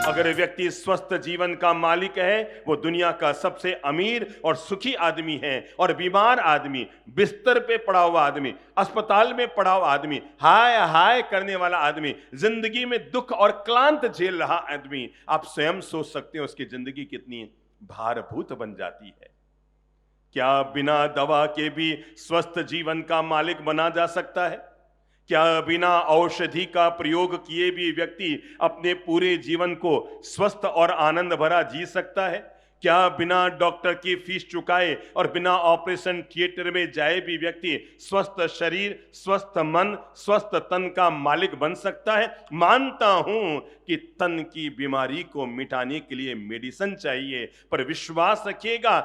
अगर व्यक्ति स्वस्थ जीवन का मालिक है, वो दुनिया का सबसे अमीर और सुखी आदमी है। और बीमार आदमी, बिस्तर पे पड़ा हुआ आदमी, अस्पताल में पड़ा हुआ आदमी, हाय हाय करने वाला आदमी, जिंदगी में दुख और क्लांत झेल रहा आदमी, आप स्वयं सोच सकते हैं उसकी जिंदगी कितनी भारभूत बन जाती है। क्या बिना दवा के भी स्वस्थ जीवन का मालिक बना जा सकता है? क्या बिना औषधि का प्रयोग किए भी व्यक्ति अपने पूरे जीवन को स्वस्थ और आनंद भरा जी सकता है? क्या बिना डॉक्टर की फीस चुकाए और बिना ऑपरेशन थिएटर में जाए भी व्यक्ति स्वस्थ शरीर, स्वस्थ मन, स्वस्थ तन का मालिक बन सकता है? मानता हूं कि तन की बीमारी को मिटाने के लिए मेडिसिन चाहिए, पर विश्वास रखिएगा,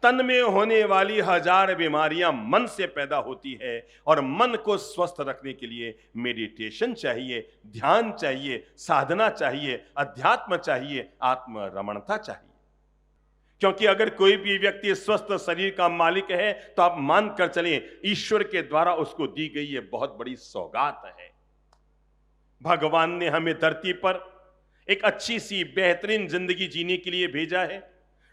तन में होने वाली 1000 बीमारियां मन से पैदा होती है। और मन को स्वस्थ रखने के लिए मेडिटेशन चाहिए, ध्यान चाहिए, साधना चाहिए, अध्यात्म चाहिए, आत्मरमणता चाहिए। क्योंकि अगर कोई भी व्यक्ति स्वस्थ शरीर का मालिक है तो आप मानकर चलें, ईश्वर के द्वारा उसको दी गई ये बहुत बड़ी सौगात है। भगवान ने हमें धरती पर एक अच्छी सी बेहतरीन जिंदगी जीने के लिए भेजा है।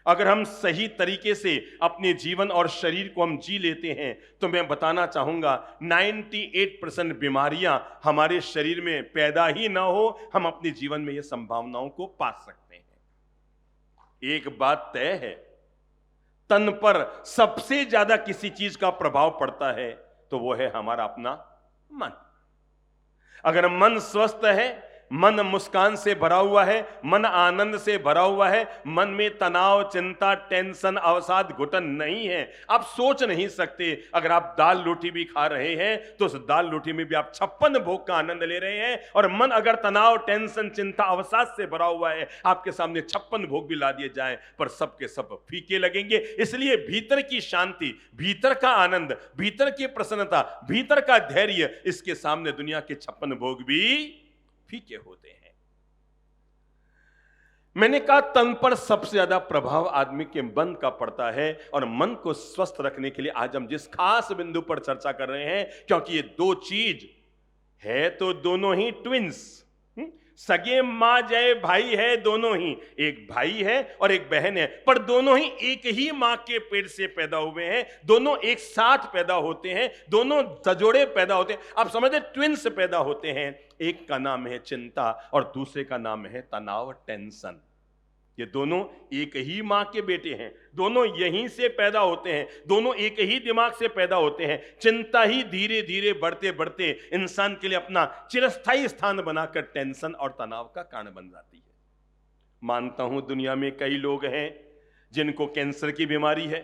अगर हम सही तरीके से अपने जीवन और शरीर को हम जी लेते हैं तो मैं बताना चाहूंगा 98% बीमारियां हमारे शरीर में पैदा ही ना हो, हम अपने जीवन में ये संभावनाओं को पा सकते हैं। एक बात तय है, तन पर सबसे ज्यादा किसी चीज का प्रभाव पड़ता है तो वो है हमारा अपना मन। अगर मन स्वस्थ है, मन मुस्कान से भरा हुआ है, मन आनंद से भरा हुआ है, मन में तनाव, चिंता, टेंशन, अवसाद, घुटन नहीं है, आप सोच नहीं सकते। अगर आप दाल रोटी भी खा रहे हैं तो उस दाल रोटी में भी आप 56 भोग का आनंद ले रहे हैं। और मन अगर तनाव, टेंशन, चिंता, अवसाद से भरा हुआ है, आपके सामने 56 भोग भी ला दिए जाएं पर सबके सब फीके लगेंगे। इसलिए भीतर की शांति, भीतर का आनंद, भीतर की प्रसन्नता, भीतर का धैर्य, इसके सामने दुनिया के 56 भोग भी फीके होते हैं। मैंने कहा तन पर सबसे ज्यादा प्रभाव आदमी के मन का पड़ता है। और मन को स्वस्थ रखने के लिए आज हम जिस खास बिंदु पर चर्चा कर रहे हैं, क्योंकि ये दो चीज है तो दोनों ही ट्विंस, सगे मां जय भाई है, दोनों ही, एक भाई है और एक बहन है, पर दोनों ही एक ही मां के पेट से पैदा हुए हैं, दोनों एक साथ पैदा होते हैं, दोनों सजोड़े पैदा होते हैं। आप समझते, ट्विंस पैदा होते हैं। एक का नाम है चिंता और दूसरे का नाम है तनाव, टेंशन। ये दोनों एक ही मां के बेटे हैं, दोनों यहीं से पैदा होते हैं, दोनों एक ही दिमाग से पैदा होते हैं। चिंता ही धीरे धीरे बढ़ते बढ़ते इंसान के लिए अपना चिरस्थायी स्थान बनाकर टेंशन और तनाव का कारण बन जाती है। मानता हूं दुनिया में कई लोग हैं जिनको कैंसर की बीमारी है,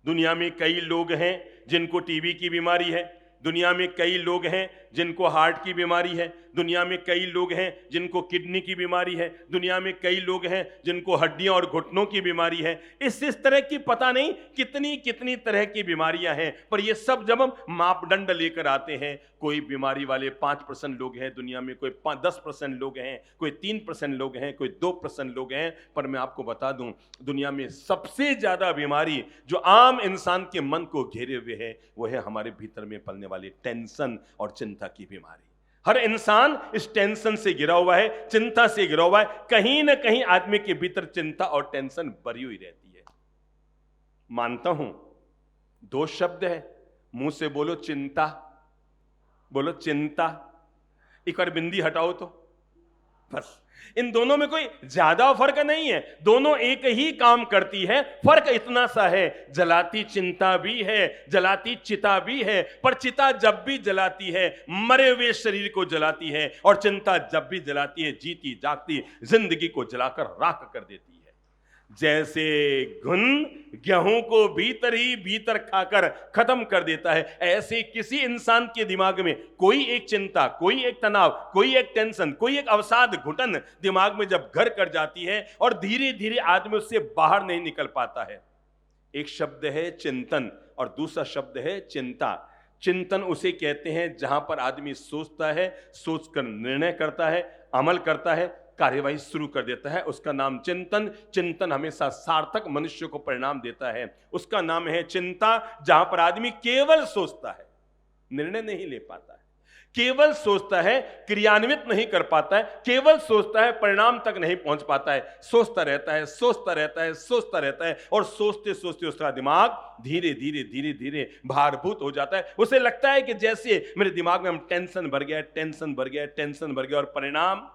दुनिया में कई लोग हैं जिनको टीबी की बीमारी है, दुनिया में कई लोग हैं जिनको हार्ट की बीमारी है, दुनिया में कई लोग हैं जिनको किडनी की बीमारी है, दुनिया में कई लोग हैं जिनको हड्डियां और घुटनों की बीमारी है। इस तरह की पता नहीं कितनी कितनी तरह की बीमारियां हैं, पर ये सब जब हम मापदंड लेकर आते हैं, कोई बीमारी वाले 5% लोग हैं दुनिया में, कोई 10% लोग हैं, कोई 3% लोग हैं, कोई 2% लोग हैं। पर मैं आपको बता दूं, दुनिया में सबसे ज्यादा बीमारी जो आम इंसान के मन को घेरे हुए है वो है हमारे भीतर में पलने वाली टेंशन और चिंता की बीमारी। हर इंसान इस टेंशन से घिरा हुआ है, चिंता से घिरा हुआ है। कहीं ना कहीं आदमी के भीतर चिंता और टेंशन भरी हुई रहती है। मानता हूं 2 शब्द है, मुंह से बोलो चिंता, बोलो चिंता, एक और बिंदी हटाओ तो बस। इन दोनों में कोई ज्यादा फर्क नहीं है, दोनों एक ही काम करती है। फर्क इतना सा है, जलाती चिंता भी है, जलाती चिता भी है, पर चिता जब भी जलाती है मरे हुए शरीर को जलाती है, और चिंता जब भी जलाती है जीती जागती जिंदगी को जलाकर राख कर देती है। जैसे घुन गेहूं को भीतर ही भीतर खाकर खत्म कर देता है, ऐसे किसी इंसान के दिमाग में कोई एक चिंता, कोई एक तनाव, कोई एक टेंशन, कोई एक अवसाद, घुटन दिमाग में जब घर कर जाती है और धीरे धीरे आदमी उससे बाहर नहीं निकल पाता है। एक शब्द है चिंतन और दूसरा शब्द है चिंता। चिंतन उसे कहते हैं जहां पर आदमी सोचता है, सोचकर निर्णय करता है, अमल करता है, कार्यवाही शुरू कर देता है, उसका नाम चिंतन। चिंतन हमेशा सार्थक मनुष्य को परिणाम देता है। उसका नाम है चिंता, जहां पर आदमी केवल सोचता है, निर्णय नहीं ले पाता है। केवल सोचता है, क्रियान्वित नहीं कर पाता है, केवल सोचता है, परिणाम तक नहीं पहुंच पाता है। सोचता रहता है, सोचता रहता है, सोचता रहता है, और सोचते सोचते उसका दिमाग धीरे धीरे धीरे धीरे भारभूत हो जाता है। उसे लगता है कि जैसे मेरे दिमाग में टेंशन भर गया, टेंशन भर गया, टेंशन भर गया, और परिणाम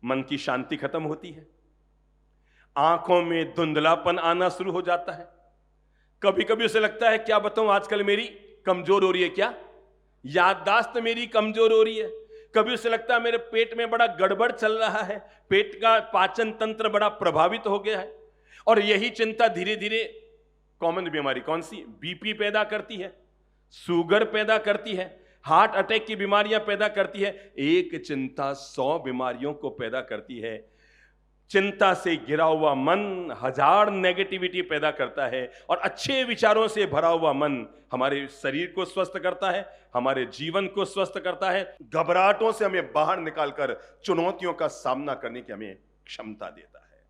मन की शांति खत्म होती है, आंखों में धुंधलापन आना शुरू हो जाता है। कभी कभी उसे लगता है, क्या बताऊं, आजकल मेरी कमजोर हो रही है, क्या याददाश्त मेरी कमजोर हो रही है। कभी उसे लगता है मेरे पेट में बड़ा गड़बड़ चल रहा है, पेट का पाचन तंत्र बड़ा प्रभावित हो गया है। और यही चिंता धीरे धीरे कॉमन बीमारी कौन सी, बीपी पैदा करती है, शुगर पैदा करती है, हार्ट अटैक की बीमारियां पैदा करती है। एक चिंता 100 बीमारियों को पैदा करती है। चिंता से घिरा हुआ मन 1000 नेगेटिविटी पैदा करता है, और अच्छे विचारों से भरा हुआ मन हमारे शरीर को स्वस्थ करता है, हमारे जीवन को स्वस्थ करता है, घबराहटों से हमें बाहर निकालकर चुनौतियों का सामना करने की हमें क्षमता देता है।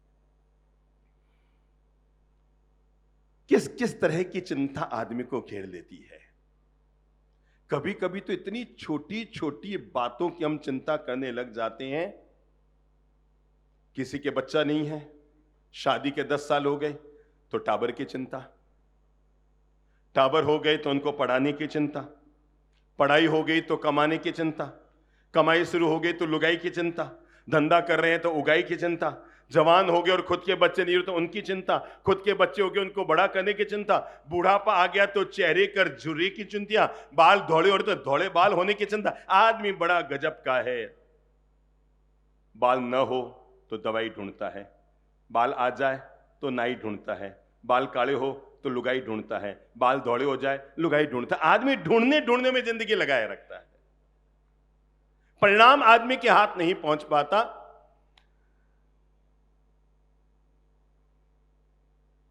किस किस तरह की चिंता आदमी को घेर लेती है। कभी कभी तो इतनी छोटी छोटी बातों की हम चिंता करने लग जाते हैं। किसी के बच्चा नहीं है, शादी के 10 साल हो गए तो टाबर की चिंता, टाबर हो गए तो उनको पढ़ाने की चिंता, पढ़ाई हो गई तो कमाने की चिंता, कमाई शुरू हो गई तो लुगाई की चिंता, धंधा कर रहे हैं तो उगाई की चिंता, जवान हो गए और खुद के बच्चे नहीं हुए तो उनकी चिंता, खुद के बच्चे हो गए उनको बड़ा करने की चिंता, बूढ़ापा आ गया तो चेहरे कर झुर्री की चिंता, बाल धौड़े हो रहे तो धौड़े बाल होने की चिंता। आदमी बड़ा गजब का है। बाल न हो तो दवाई ढूंढता है, बाल आ जाए तो नाई ढूंढता है, बाल काले हो तो लुगाई ढूंढता है, बाल धौड़े हो जाए लुगाई ढूंढता है। आदमी ढूंढने ढूंढने में जिंदगी लगाए रखता है, परिणाम आदमी के हाथ नहीं पहुंच पाता।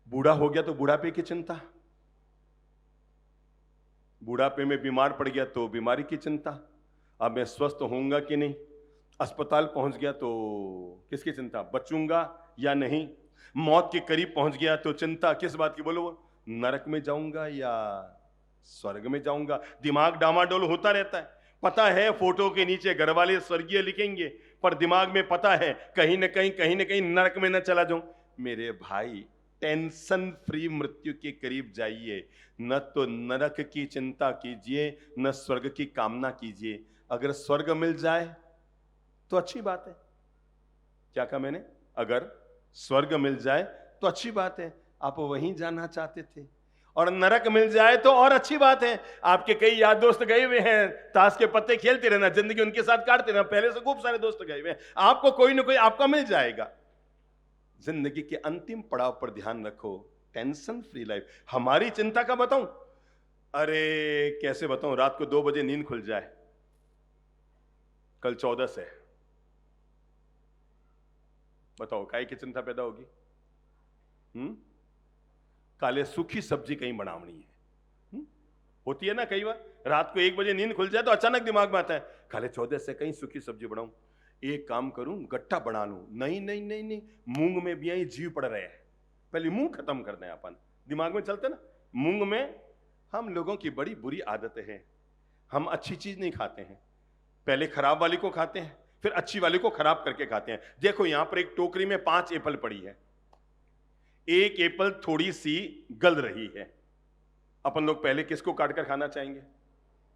बूढ़ा हो गया तो बुढ़ापे की चिंता, बुढ़ापे में बीमार पड़ गया तो बीमारी की चिंता, अब मैं स्वस्थ होऊंगा कि नहीं, अस्पताल पहुंच गया तो किसकी चिंता, बचूंगा या नहीं, मौत के करीब पहुंच गया तो चिंता किस बात की, बोलो नरक में जाऊंगा या स्वर्ग में जाऊंगा। दिमाग डामाडोल होता रहता है। पता है फोटो के नीचे घर वाले स्वर्गीय लिखेंगे, पर दिमाग में पता है कहीं ना कहीं नरक में न चला जाऊं। मेरे भाई, टेंशन फ्री मृत्यु के करीब जाइए, न तो नरक की चिंता कीजिए, न स्वर्ग की कामना कीजिए। अगर स्वर्ग मिल जाए तो अच्छी बात है। क्या कहा मैंने, अगर स्वर्ग मिल जाए तो अच्छी बात है, आप वहीं जाना चाहते थे, और नरक मिल जाए तो और अच्छी बात है। आपके कई यार दोस्त गए हुए हैं, ताश के पत्ते खेलते रहना, जिंदगी उनके साथ काटते रहना, पहले से खूब सारे दोस्त गए हुए हैं, आपको कोई ना कोई आपका मिल जाएगा। जिंदगी के अंतिम पड़ाव पर ध्यान रखो, टेंशन फ्री लाइफ। हमारी चिंता का बताऊं, अरे कैसे बताऊं, रात को 2 बजे नींद खुल जाए, कल 14 से, बताओ काय की चिंता पैदा होगी। काले सूखी सब्जी कहीं बनावनी है, होती है ना कई बार, रात को 1 बजे नींद खुल जाए तो अचानक दिमाग में आता है काले 14 से कहीं सूखी सब्जी बनाऊं, एक काम करूं गट्टा बना लूं, नहीं नहीं नहीं नहीं, मूंग में भी यही जीव पड़ रहे हैं, पहले मूंग खत्म कर दें। अपन दिमाग में चलते ना, मूंग में हम लोगों की बड़ी बुरी आदतें हैं, हम अच्छी चीज नहीं खाते हैं, पहले खराब वाली को खाते हैं, फिर अच्छी वाली को खराब करके खाते हैं। देखो यहां पर एक टोकरी में 5 एप्पल पड़ी है, एक एप्पल थोड़ी सी गल रही है, अपन लोग पहले किसको काट कर खाना चाहेंगे,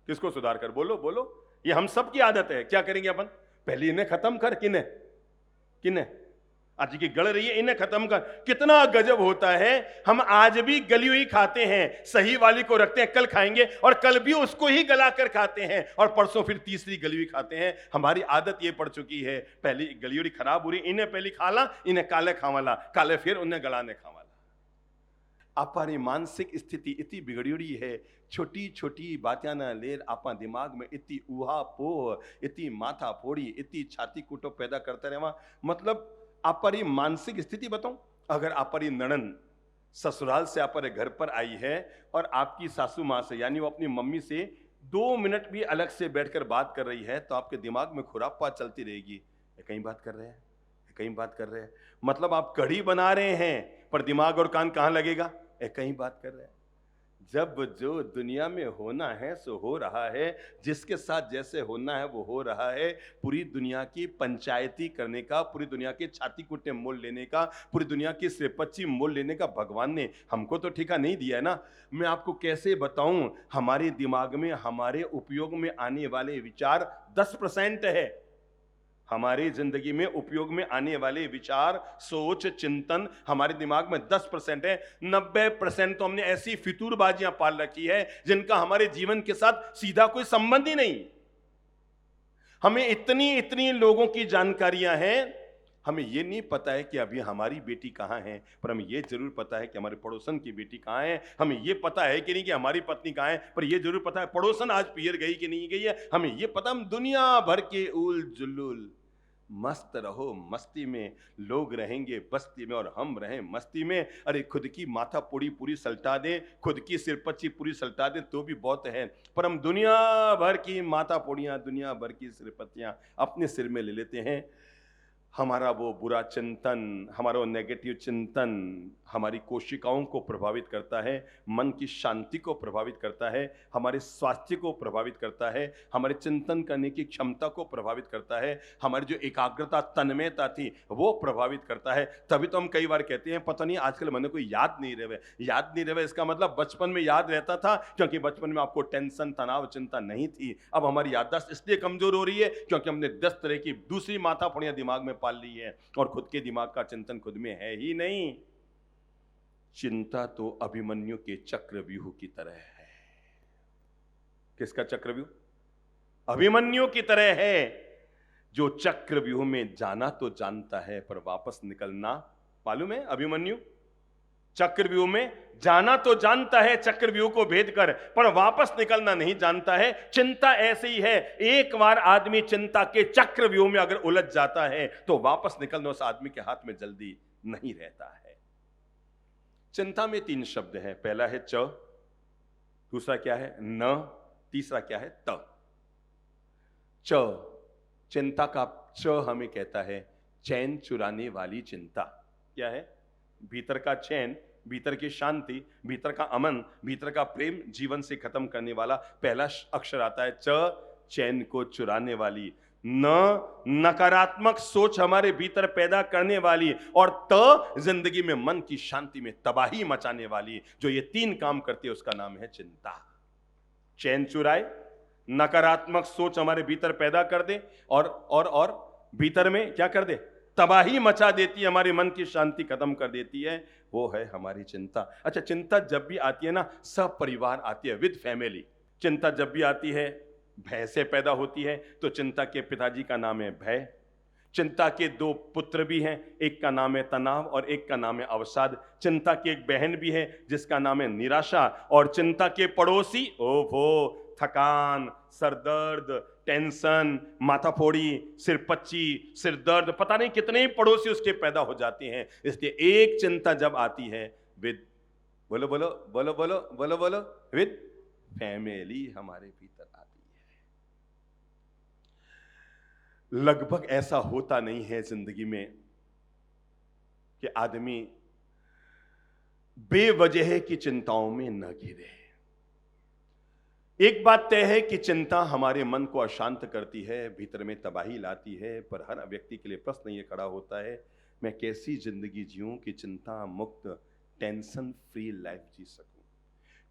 किसको सुधार कर, बोलो बोलो, ये हम सब की आदत है। क्या करेंगे अपन, पहले इन्हें खत्म कर, किन्हें किन्हें, आज की गल रही है इन्हें खत्म कर। कितना गजब होता है, हम आज भी गली हुई खाते हैं, सही वाली को रखते हैं, कल खाएंगे और कल भी उसको ही गला कर खाते हैं, और परसों फिर तीसरी गली हुई खाते हैं। हमारी आदत ये पड़ चुकी है, पहली गली हुई खराब हो रही, इन्हें पहले खाला, इन्हें काले खावाला, काले फिर उन्हें गलाने खावाला। आपकी मानसिक स्थिति इतनी बिगड़ी हुई है, छोटी छोटी बातें ना ले आपा दिमाग में इतनी उहा पोह, इतनी माथा फोड़ी, इतनी छाती कूटो पैदा करते रहे। मतलब आपरी मानसिक स्थिति बताऊं, अगर आपरी ननन ससुराल से आपरे घर पर आई है और आपकी सासू माँ से यानी वो अपनी मम्मी से 2 मिनट भी अलग से बैठकर बात कर रही है, तो आपके दिमाग में खुरापा चलती रहेगी, ये कहीं बात कर रहे हैं, कहीं बात कर रहे हैं। मतलब आप कढ़ी बना रहे हैं पर दिमाग और कान कहां लगेगा, कहीं बात कर रहे हैं। जब जो दुनिया में होना है सो हो रहा है, जिसके साथ जैसे होना है वो हो रहा है। पूरी दुनिया की पंचायती करने का, पूरी दुनिया के छाती कुट्टे मोल लेने का, पूरी दुनिया की सिरपच्ची मोल लेने का भगवान ने हमको तो ठेका नहीं दिया है ना। मैं आपको कैसे बताऊं, हमारे दिमाग में, हमारे उपयोग में आने वाले विचार 10% है। हमारी जिंदगी में उपयोग में आने वाले विचार, सोच, चिंतन हमारे दिमाग में 10% है। 90% तो हमने ऐसी फितूरबाजियां पाल रखी है जिनका हमारे जीवन के साथ सीधा कोई संबंध ही नहीं। हमें इतनी इतनी लोगों की जानकारियां हैं, हमें यह नहीं पता है कि अभी हमारी बेटी कहां है, पर हमें यह जरूर पता है कि हमारे पड़ोसन की बेटी कहां है। हमें यह पता है कि नहीं कि हमारी पत्नी कहां है, पर यह जरूर पता है पड़ोसन आज पियर गई कि नहीं गई है। हमें यह पता, हम दुनिया भर के उल जुलूल। मस्त रहो मस्ती में, लोग रहेंगे बस्ती में और हम रहें मस्ती में। अरे खुद की माथा पूरी पूरी सल्टा दें, खुद की सिरपच्ची पूरी सल्टा दें तो भी बहुत है, पर हम दुनिया भर की माथा पोड़ियां, दुनिया भर की सिरपत्तियां अपने सिर में ले लेते हैं। हमारा वो बुरा चिंतन, हमारा वो नेगेटिव चिंतन हमारी कोशिकाओं को प्रभावित करता है, मन की शांति को प्रभावित करता है, हमारे स्वास्थ्य को प्रभावित करता है, हमारे चिंतन करने की क्षमता को प्रभावित करता है, हमारी जो एकाग्रता, तन्मयता थी वो प्रभावित करता है। तभी तो हम कई बार कहते हैं पता नहीं आजकल मैंने कोई याद नहीं रहे। याद नहीं रहे इसका मतलब बचपन में याद रहता था, क्योंकि बचपन में आपको टेंशन, तनाव, चिंता नहीं थी। अब हमारी याददाश्त इसलिए कमजोर हो रही है क्योंकि हमने 10 तरह की दूसरी माथापड़ियां दिमाग में पाल ली है और खुद के दिमाग का चिंतन खुद में है ही नहीं। चिंता तो अभिमन्यु के चक्रव्यूह की तरह है। किसका चक्रव्यूह? अभिमन्यु की तरह है, जो चक्रव्यूह में जाना तो जानता है पर वापस निकलना, मालूम है? अभिमन्यु चक्रव्यूह में जाना तो जानता है, चक्रव्यूह को भेद कर, पर वापस निकलना नहीं जानता है। चिंता ऐसे ही है, एक बार आदमी चिंता के चक्रव्यूह में अगर उलझ जाता है तो वापस निकलना उस आदमी के हाथ में जल्दी नहीं रहता है। चिंता में 3 शब्द हैं, पहला है च, दूसरा क्या है न, तीसरा क्या है त। च, चिंता का च हमें कहता है चैन चुराने वाली चिंता। क्या है? भीतर का चैन, भीतर की शांति, भीतर का अमन, भीतर का प्रेम जीवन से खत्म करने वाला पहला अक्षर आता है च, चैन को चुराने वाली। न, नकारात्मक सोच हमारे भीतर पैदा करने वाली, और त, जिंदगी में मन की शांति में तबाही मचाने वाली। जो ये 3 काम करती है उसका नाम है चिंता। चैन चुराए, नकारात्मक सोच हमारे भीतर पैदा कर दे, और भीतर में क्या कर दे? तबाही मचा देती है, हमारे मन की शांति खत्म कर देती है, वो है हमारी चिंता। अच्छा, चिंता जब भी आती है ना, सब परिवार आती है, विद फैमिली। चिंता जब भी आती है भय से पैदा होती है, तो चिंता के पिताजी का नाम है भय। चिंता के 2 पुत्र भी हैं, एक का नाम है तनाव और एक का नाम है अवसाद। चिंता की एक बहन भी है जिसका नाम है निराशा। और चिंता के पड़ोसी, ओहो, थकान, सरदर्द, टेंशन, माथाफोड़ी, सिरपच्ची, सिरदर्द, पता नहीं कितने ही पड़ोसी उसके पैदा हो जाते हैं। इसलिए एक चिंता जब आती है विद, बोलो बोलो बोलो बोलो बोलो बोलो, विद फैमिली हमारे भीतर आती है। लगभग ऐसा होता नहीं है जिंदगी में कि आदमी बेवजह की चिंताओं में न घिरे। एक बात तय है कि चिंता हमारे मन को अशांत करती है, भीतर में तबाही लाती है, पर हर व्यक्ति के लिए प्रश्न ये खड़ा होता है, मैं कैसी जिंदगी जीऊं कि चिंता मुक्त, टेंशन फ्री लाइफ जी सकूं।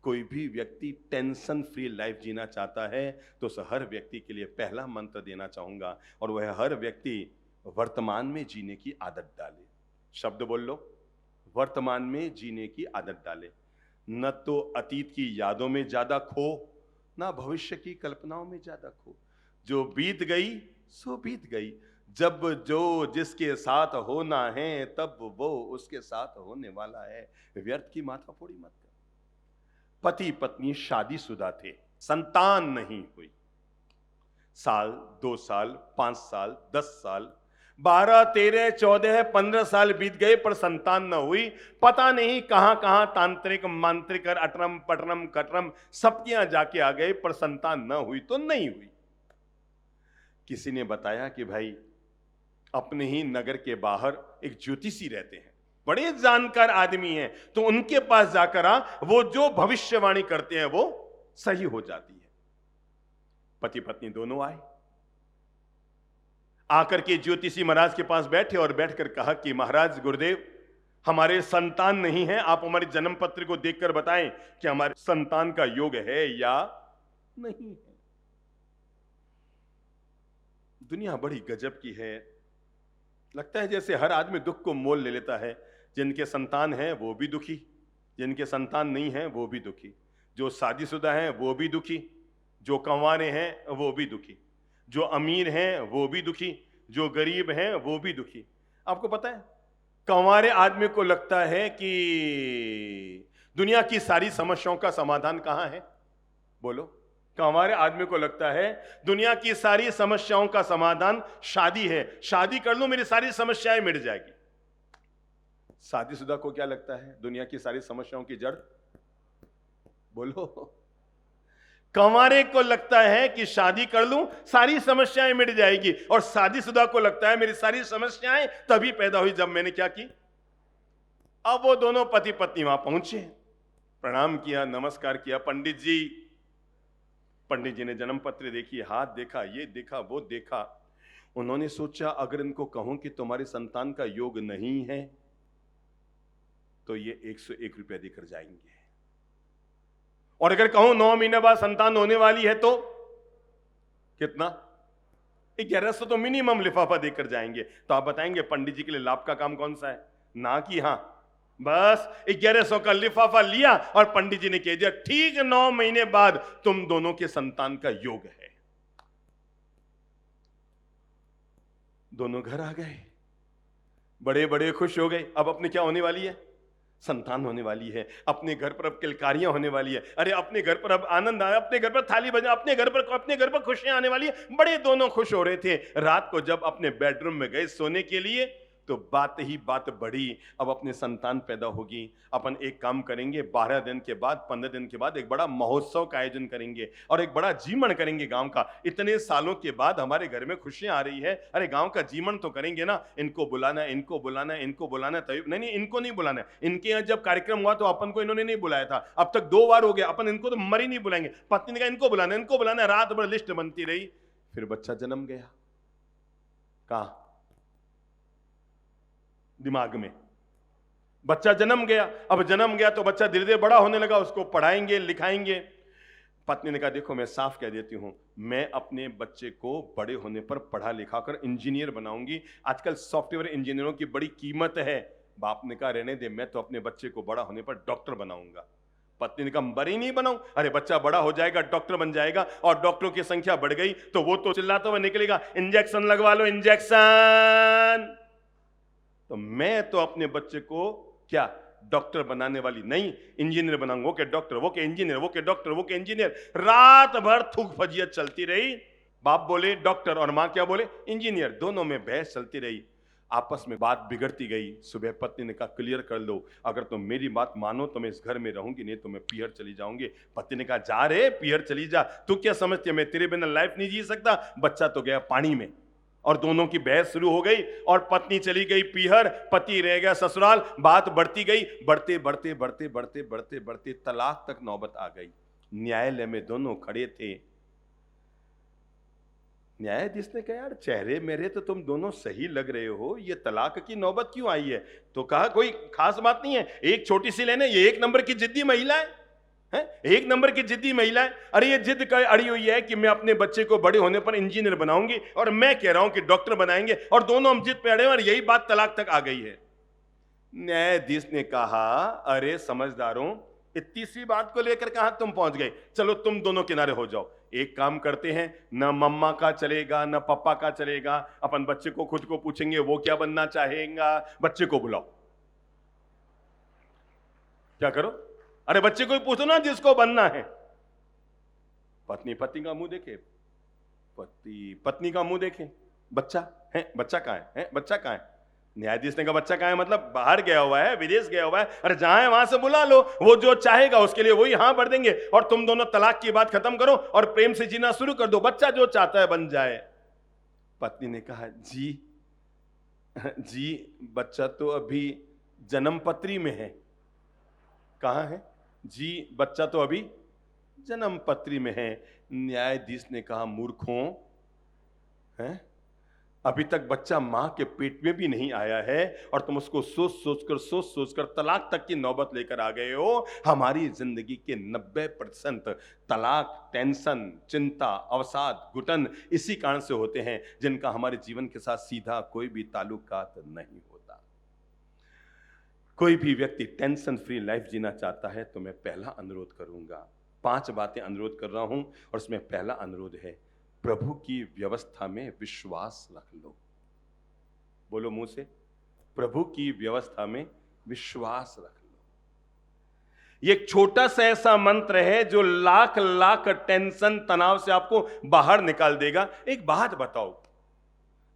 कोई भी व्यक्ति टेंशन फ्री लाइफ जीना चाहता है तो उस हर व्यक्ति के लिए पहला मंत्र देना चाहूंगा, और वह हर व्यक्ति वर्तमान में जीने की आदत डाले। शब्द बोल लो, वर्तमान में जीने की आदत डाले। न तो अतीत की यादों में ज्यादा खो, ना भविष्य की कल्पनाओं में ज्यादा खो। जो बीत गई सो बीत गई, जब जो जिसके साथ होना है तब वो उसके साथ होने वाला है। व्यर्थ की माथाफोड़ी मत कर। पति पत्नी शादीशुदा थे, संतान नहीं हुई। साल, 2 साल, 5 साल, 10 साल, 12, 13, 14, 15 साल बीत गए पर संतान न हुई। पता नहीं कहां कहां तांत्रिक, मांत्रिक, अटरम पटरम कटरम सबकियां जाके आ गए, पर संतान न हुई तो नहीं हुई। किसी ने बताया कि भाई अपने ही नगर के बाहर एक ज्योतिषी रहते हैं, बड़े जानकार आदमी हैं, तो उनके पास जाकर वो जो भविष्यवाणी करते हैं वो सही हो जाती है। पति पत्नी दोनों आए, आकर के ज्योतिषी महाराज के पास बैठे और बैठकर कहा कि महाराज गुरुदेव, हमारे संतान नहीं है, आप हमारी जन्म पत्र को देखकर बताएं कि हमारे संतान का योग है या नहीं है। दुनिया बड़ी गजब की है, लगता है जैसे हर आदमी दुख को मोल ले लेता है। जिनके संतान है वो भी दुखी, जिनके संतान नहीं है वो भी दुखी, जो शादीशुदा है वो भी दुखी, जो कंवारे हैं वो भी दुखी, जो अमीर हैं वो भी दुखी, जो गरीब हैं वो भी दुखी। आपको पता है, कंवारे आदमी को लगता है कि दुनिया की सारी समस्याओं का समाधान कहां है? बोलो। कंवारे आदमी को लगता है दुनिया की सारी समस्याओं का समाधान शादी है, शादी कर लो मेरी सारी समस्याएं मिट जाएगी। शादीशुदा को क्या लगता है? दुनिया की सारी समस्याओं की जड़, बोलो। कंवारे को लगता है कि शादी कर लूं सारी समस्याएं मिट जाएगी, और शादीशुदा को लगता है मेरी सारी समस्याएं तभी पैदा हुई जब मैंने क्या की। अब वो दोनों पति पत्नी वहां पहुंचे, प्रणाम किया, नमस्कार किया। पंडित जी ने जन्म पत्र देखी, हाथ देखा, ये देखा, वो देखा। उन्होंने सोचा अगर इनको कहूं कि तुम्हारे संतान का योग नहीं है तो ये 101 रुपया देकर जाएंगे, और अगर कहूं 9 महीने बाद संतान होने वाली है तो कितना? 1100 तो मिनिमम लिफाफा देकर जाएंगे। तो आप बताएंगे पंडित जी के लिए लाभ का काम कौन सा है? ना कि हां बस 1100 का लिफाफा लिया और पंडित जी ने कह दिया ठीक 9 महीने बाद तुम दोनों के संतान का योग है। दोनों घर आ गए, बड़े बड़े खुश हो गए। अब अपने क्या होने वाली है? संतान होने वाली है। अपने घर पर अब किलकारियां होने वाली है। अरे अपने घर पर अब आनंद आया, अपने घर पर थाली बजा, अपने घर पर खुशियां आने वाली है। बड़े दोनों खुश हो रहे थे। रात को जब अपने बेडरूम में गए सोने के लिए तो बात ही बात बढ़ी, अब अपने संतान पैदा होगी। अपन एक काम करेंगे, 12 दिन के बाद 15 दिन के बाद एक बड़ा महोत्सव का आयोजन करेंगे और एक बड़ा जीवन करेंगे गांव का। इतने सालों के बाद हमारे घर में खुशियां आ रही है, अरे गांव का जीवन तो करेंगे ना। इनको बुलाना, इनको बुलाना, इनको बुलाना। तभी नहीं, इनको नहीं बुलाना। इनके यहाँ जब कार्यक्रम हुआ तो अपन को इन्होंने नहीं बुलाया था, अब तक 2 बार हो गया, अपन इनको तो मरी नहीं बुलाएंगे। पत्नी ने कहा इनको बुलाना, इनको बुलाना। रात भर लिस्ट बनती रही, फिर बच्चा जन्म गया। कहा? दिमाग में बच्चा जन्म गया। अब जन्म गया तो बच्चा धीरे धीरे बड़ा होने लगा, उसको पढ़ाएंगे लिखाएंगे। पत्नी ने कहा देखो मैं साफ कह देती हूं, मैं अपने बच्चे को बड़े होने पर पढ़ा लिखा कर इंजीनियर बनाऊंगी। आजकल सॉफ्टवेयर इंजीनियरों की बड़ी कीमत है। बाप ने कहा रहने दे, मैं तो अपने बच्चे को बड़ा होने पर डॉक्टर बनाऊंगा। पत्नी ने कहा बड़ी नहीं बनाऊं। अरे बच्चा बड़ा हो जाएगा, डॉक्टर बन जाएगा, और डॉक्टरों की संख्या बढ़ गई तो वो तो चिल्लाता हुआ निकलेगा इंजेक्शन लगवा लो, इंजेक्शन। तो मैं तो अपने बच्चे को क्या डॉक्टर बनाने वाली नहीं, इंजीनियर बनाऊंगा। वो के डॉक्टर, वो के इंजीनियर, वो के डॉक्टर, वो के इंजीनियर। रात भर थूक फजियत चलती रही। बाप बोले डॉक्टर और मां क्या बोले? इंजीनियर। दोनों में बहस चलती रही, आपस में बात बिगड़ती गई। सुबह पत्नी ने कहा क्लियर कर लो, अगर तुम मेरी बात मानो तो मैं इस घर में रहूंगी, नहीं तो मैं पीहर चली जाऊंगी। पत्नी ने कहा जा रे पीहर चली जा, तू क्या समझती है मैं तेरे बिना लाइफ नहीं जी सकता? बच्चा तो गया पानी में, और दोनों की बहस शुरू हो गई। और पत्नी चली गई पीहर, पति रह गया ससुराल। बात बढ़ती गई, बढ़ते बढ़ते बढ़ते बढ़ते बढ़ते बढ़ते तलाक तक नौबत आ गई। न्यायालय में दोनों खड़े थे। न्यायाधीश ने कहा यार चेहरे मेरे तो तुम दोनों सही लग रहे हो, ये तलाक की नौबत क्यों आई है? तो कहा कोई खास बात नहीं है, एक छोटी सी लेने, ये 1 नंबर की जिद्दी महिला है, 1 नंबर की जिद्दी महिला है। अरे ये जिद कर अड़ी हुई है कि मैं अपने बच्चे को बड़े होने पर इंजीनियर बनाऊंगी, और मैं कह रहा हूं कि डॉक्टर बनाएंगे, और दोनों हम जिद पे अड़े, और यही बात तलाक तक आ गई है। न्यायाधीश ने कहा अरे समझदारों, इतनी सी बात को लेकर कहां तुम पहुंच गए? चलो तुम दोनों किनारे हो जाओ। एक काम करते हैं, न मम्मा का चलेगा न पापा का चलेगा, अपन बच्चे को खुद को पूछेंगे वो क्या बनना चाहेगा। बच्चे को बुलाओ। क्या करो? अरे बच्चे को ही पूछो ना जिसको बनना है। पत्नी पति का मुंह देखे, पति पत्नी का मुंह देखे। बच्चा है, बच्चा कहां है, बच्चा कहां है? न्यायाधीश ने कहा बच्चा कहां है मतलब बाहर गया हुआ है, विदेश गया हुआ है। अरे जहां है वहां से बुला लो, वो जो चाहेगा उसके लिए वही हां भर देंगे, और तुम दोनों तलाक की बात खत्म करो और प्रेम से जीना शुरू कर दो, बच्चा जो चाहता है बन जाए। पत्नी ने कहा जी बच्चा तो अभी जन्म पत्री में है। कहाँ है जी? बच्चा तो अभी जन्म पत्री में है। न्यायाधीश ने कहा, मूर्खों, हैं, अभी तक बच्चा मां के पेट में भी नहीं आया है और तुम उसको सोच सोच कर तलाक तक की नौबत लेकर आ गए हो। हमारी जिंदगी के 90% तलाक, टेंशन, चिंता, अवसाद, घुटन इसी कारण से होते हैं, जिनका हमारे जीवन के साथ सीधा कोई भी ताल्लुकात नहीं होता। कोई भी व्यक्ति टेंशन फ्री लाइफ जीना चाहता है तो मैं पहला अनुरोध करूंगा, 5 बातें अनुरोध कर रहा हूं और उसमें पहला अनुरोध है, प्रभु की व्यवस्था में विश्वास रख लो। बोलो मुंह से, प्रभु की व्यवस्था में विश्वास रख लो। ये एक छोटा सा ऐसा मंत्र है जो लाख लाख टेंशन, तनाव से आपको बाहर निकाल देगा। एक बात बताओ,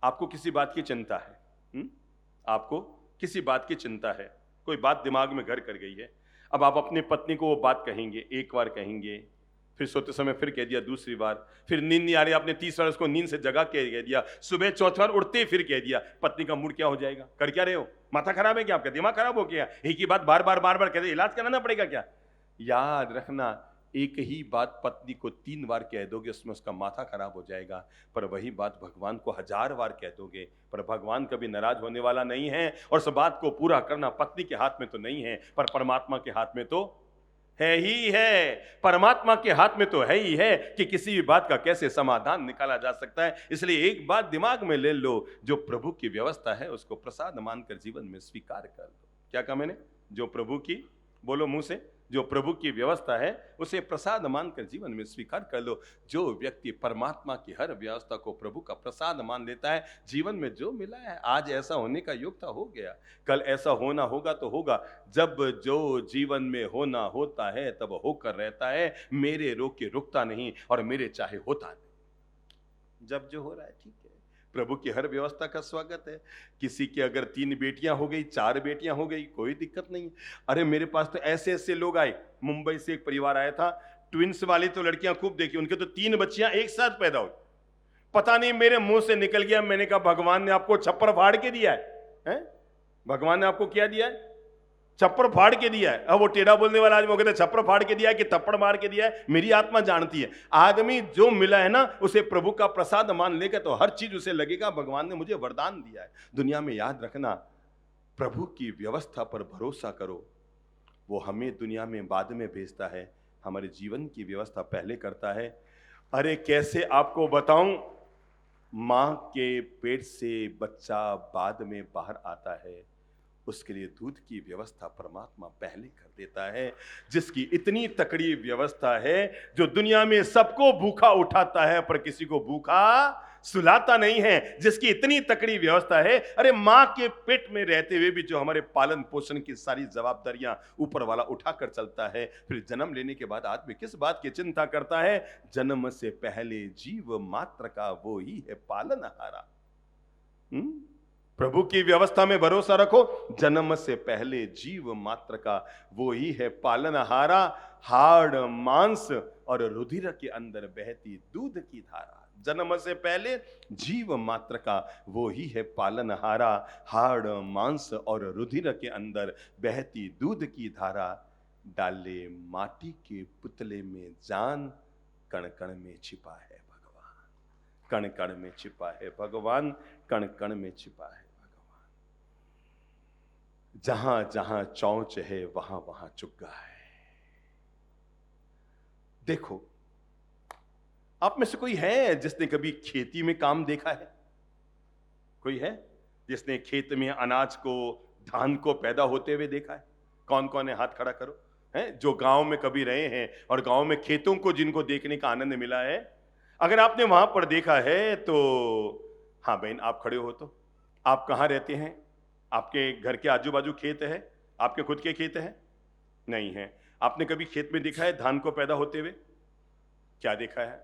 आपको किसी बात की चिंता है? आपको किसी बात की चिंता है, कोई बात दिमाग में घर कर गई है। अब आप अपनी पत्नी को वो बात कहेंगे, एक बार कहेंगे, फिर सोते समय फिर कह दिया दूसरी बार, फिर नींद नहीं आ रही, आपने 30 बार उसको नींद से जगा के कह दिया, सुबह चौथी बार उठते ही फिर कह दिया। पत्नी का मूड क्या हो जाएगा? कर क्या रहे हो? माथा खराब है क्या आपका? दिमाग खराब हो गया? एक ही बात बार बार कहते, इलाज कराना पड़ेगा क्या? याद रखना, एक ही बात पत्नी को 3 बार कह दोगे उसमें उसका माथा खराब हो जाएगा, पर वही बात भगवान को 1000 बार कह दोगे, पर भगवान कभी नाराज होने वाला नहीं है। और उस बात को पूरा करना पत्नी के हाथ में तो नहीं है, पर परमात्मा के हाथ में तो है ही है। परमात्मा के हाथ में तो है ही है कि किसी भी बात का कैसे समाधान निकाला जा सकता है। इसलिए एक बात दिमाग में ले लो, जो प्रभु की व्यवस्था है उसको प्रसाद मानकर जीवन में स्वीकार कर लो। क्या कहा मैंने? जो प्रभु की, बोलो मुंह से, जो प्रभु की व्यवस्था है उसे प्रसाद मानकर जीवन में स्वीकार कर लो। जो व्यक्ति परमात्मा की हर व्यवस्था को प्रभु का प्रसाद मान लेता है, जीवन में जो मिला है, आज ऐसा होने का योग था, हो गया, कल ऐसा होना होगा तो होगा। जब जो जीवन में होना होता है तब होकर रहता है, मेरे रोके रुकता नहीं और मेरे चाहे होता नहीं। जब जो हो रहा है ठीक है, प्रभु की हर व्यवस्था का स्वागत है। किसी की अगर 3 बेटियां हो गई, 4 बेटियां हो गई, कोई दिक्कत नहीं। अरे मेरे पास तो ऐसे ऐसे लोग आए, मुंबई से एक परिवार आया था, ट्विंस वाली तो लड़कियां खूब देखी, उनके तो 3 बच्चियां एक साथ पैदा हुई। पता नहीं मेरे मुंह से निकल गया, मैंने कहा भगवान ने आपको छप्पर फाड़ के दिया है? भगवान ने आपको क्या दिया है? छप्पर फाड़ के दिया है। अब वो टेढ़ा बोलने वाला आदमी कहते छप्पर फाड़ के दिया है कि थप्पड़ मार के दिया है, मेरी आत्मा जानती है। आदमी जो मिला है ना उसे प्रभु का प्रसाद मान लेगा तो हर चीज उसे लगेगा भगवान ने मुझे वरदान दिया है। दुनिया में याद रखना, प्रभु की व्यवस्था पर भरोसा करो, वो हमें दुनिया में बाद में भेजता है, हमारे जीवन की व्यवस्था पहले करता है। अरे कैसे आपको बताऊं, मां के पेट से बच्चा बाद में बाहर आता है, उसके लिए दूध की व्यवस्था परमात्मा पहले कर देता है। जिसकी इतनी तकड़ी व्यवस्था है, जो दुनिया में सबको भूखा उठाता है पर किसी को भूखा सुलाता नहीं है, जिसकी इतनी तकड़ी व्यवस्था है। अरे मां के पेट में रहते हुए भी जो हमारे पालन पोषण की सारी जवाबदारियां ऊपर वाला उठाकर चलता है, फिर जन्म लेने के बाद आदमी किस बात की चिंता करता है? जन्म से पहले जीव मात्र का वो ही है पालनहारा। प्रभु की व्यवस्था में भरोसा रखो, जन्म से पहले जीव मात्र का वो ही है पालनहारा। हाड़ मांस और रुधिर के अंदर बहती दूध की धारा, जन्म से पहले जीव मात्र का वो ही है पालनहारा। हाड़ मांस और रुधिर के अंदर बहती दूध की धारा, डाले माटी के पुतले में जान, कण कण में छिपा है भगवान। कण कण में छिपा है भगवान, कण कण में छिपा है। जहां जहां चौंच है वहां वहां चुग्गा है। देखो, आप में से कोई है जिसने कभी खेती में काम देखा है? कोई है जिसने खेत में अनाज को, धान को पैदा होते हुए देखा है? कौन कौन है? हाथ खड़ा करो। हैं जो गांव में कभी रहे हैं और गांव में खेतों को जिनको देखने का आनंद मिला है। अगर आपने वहां पर देखा है तो हाँ बहन आप खड़े हो। तो आप कहां रहते हैं? आपके घर के आजू बाजू खेत है? आपके खुद के खेत है? नहीं है। आपने कभी खेत में देखा है धान को पैदा होते हुए? क्या देखा है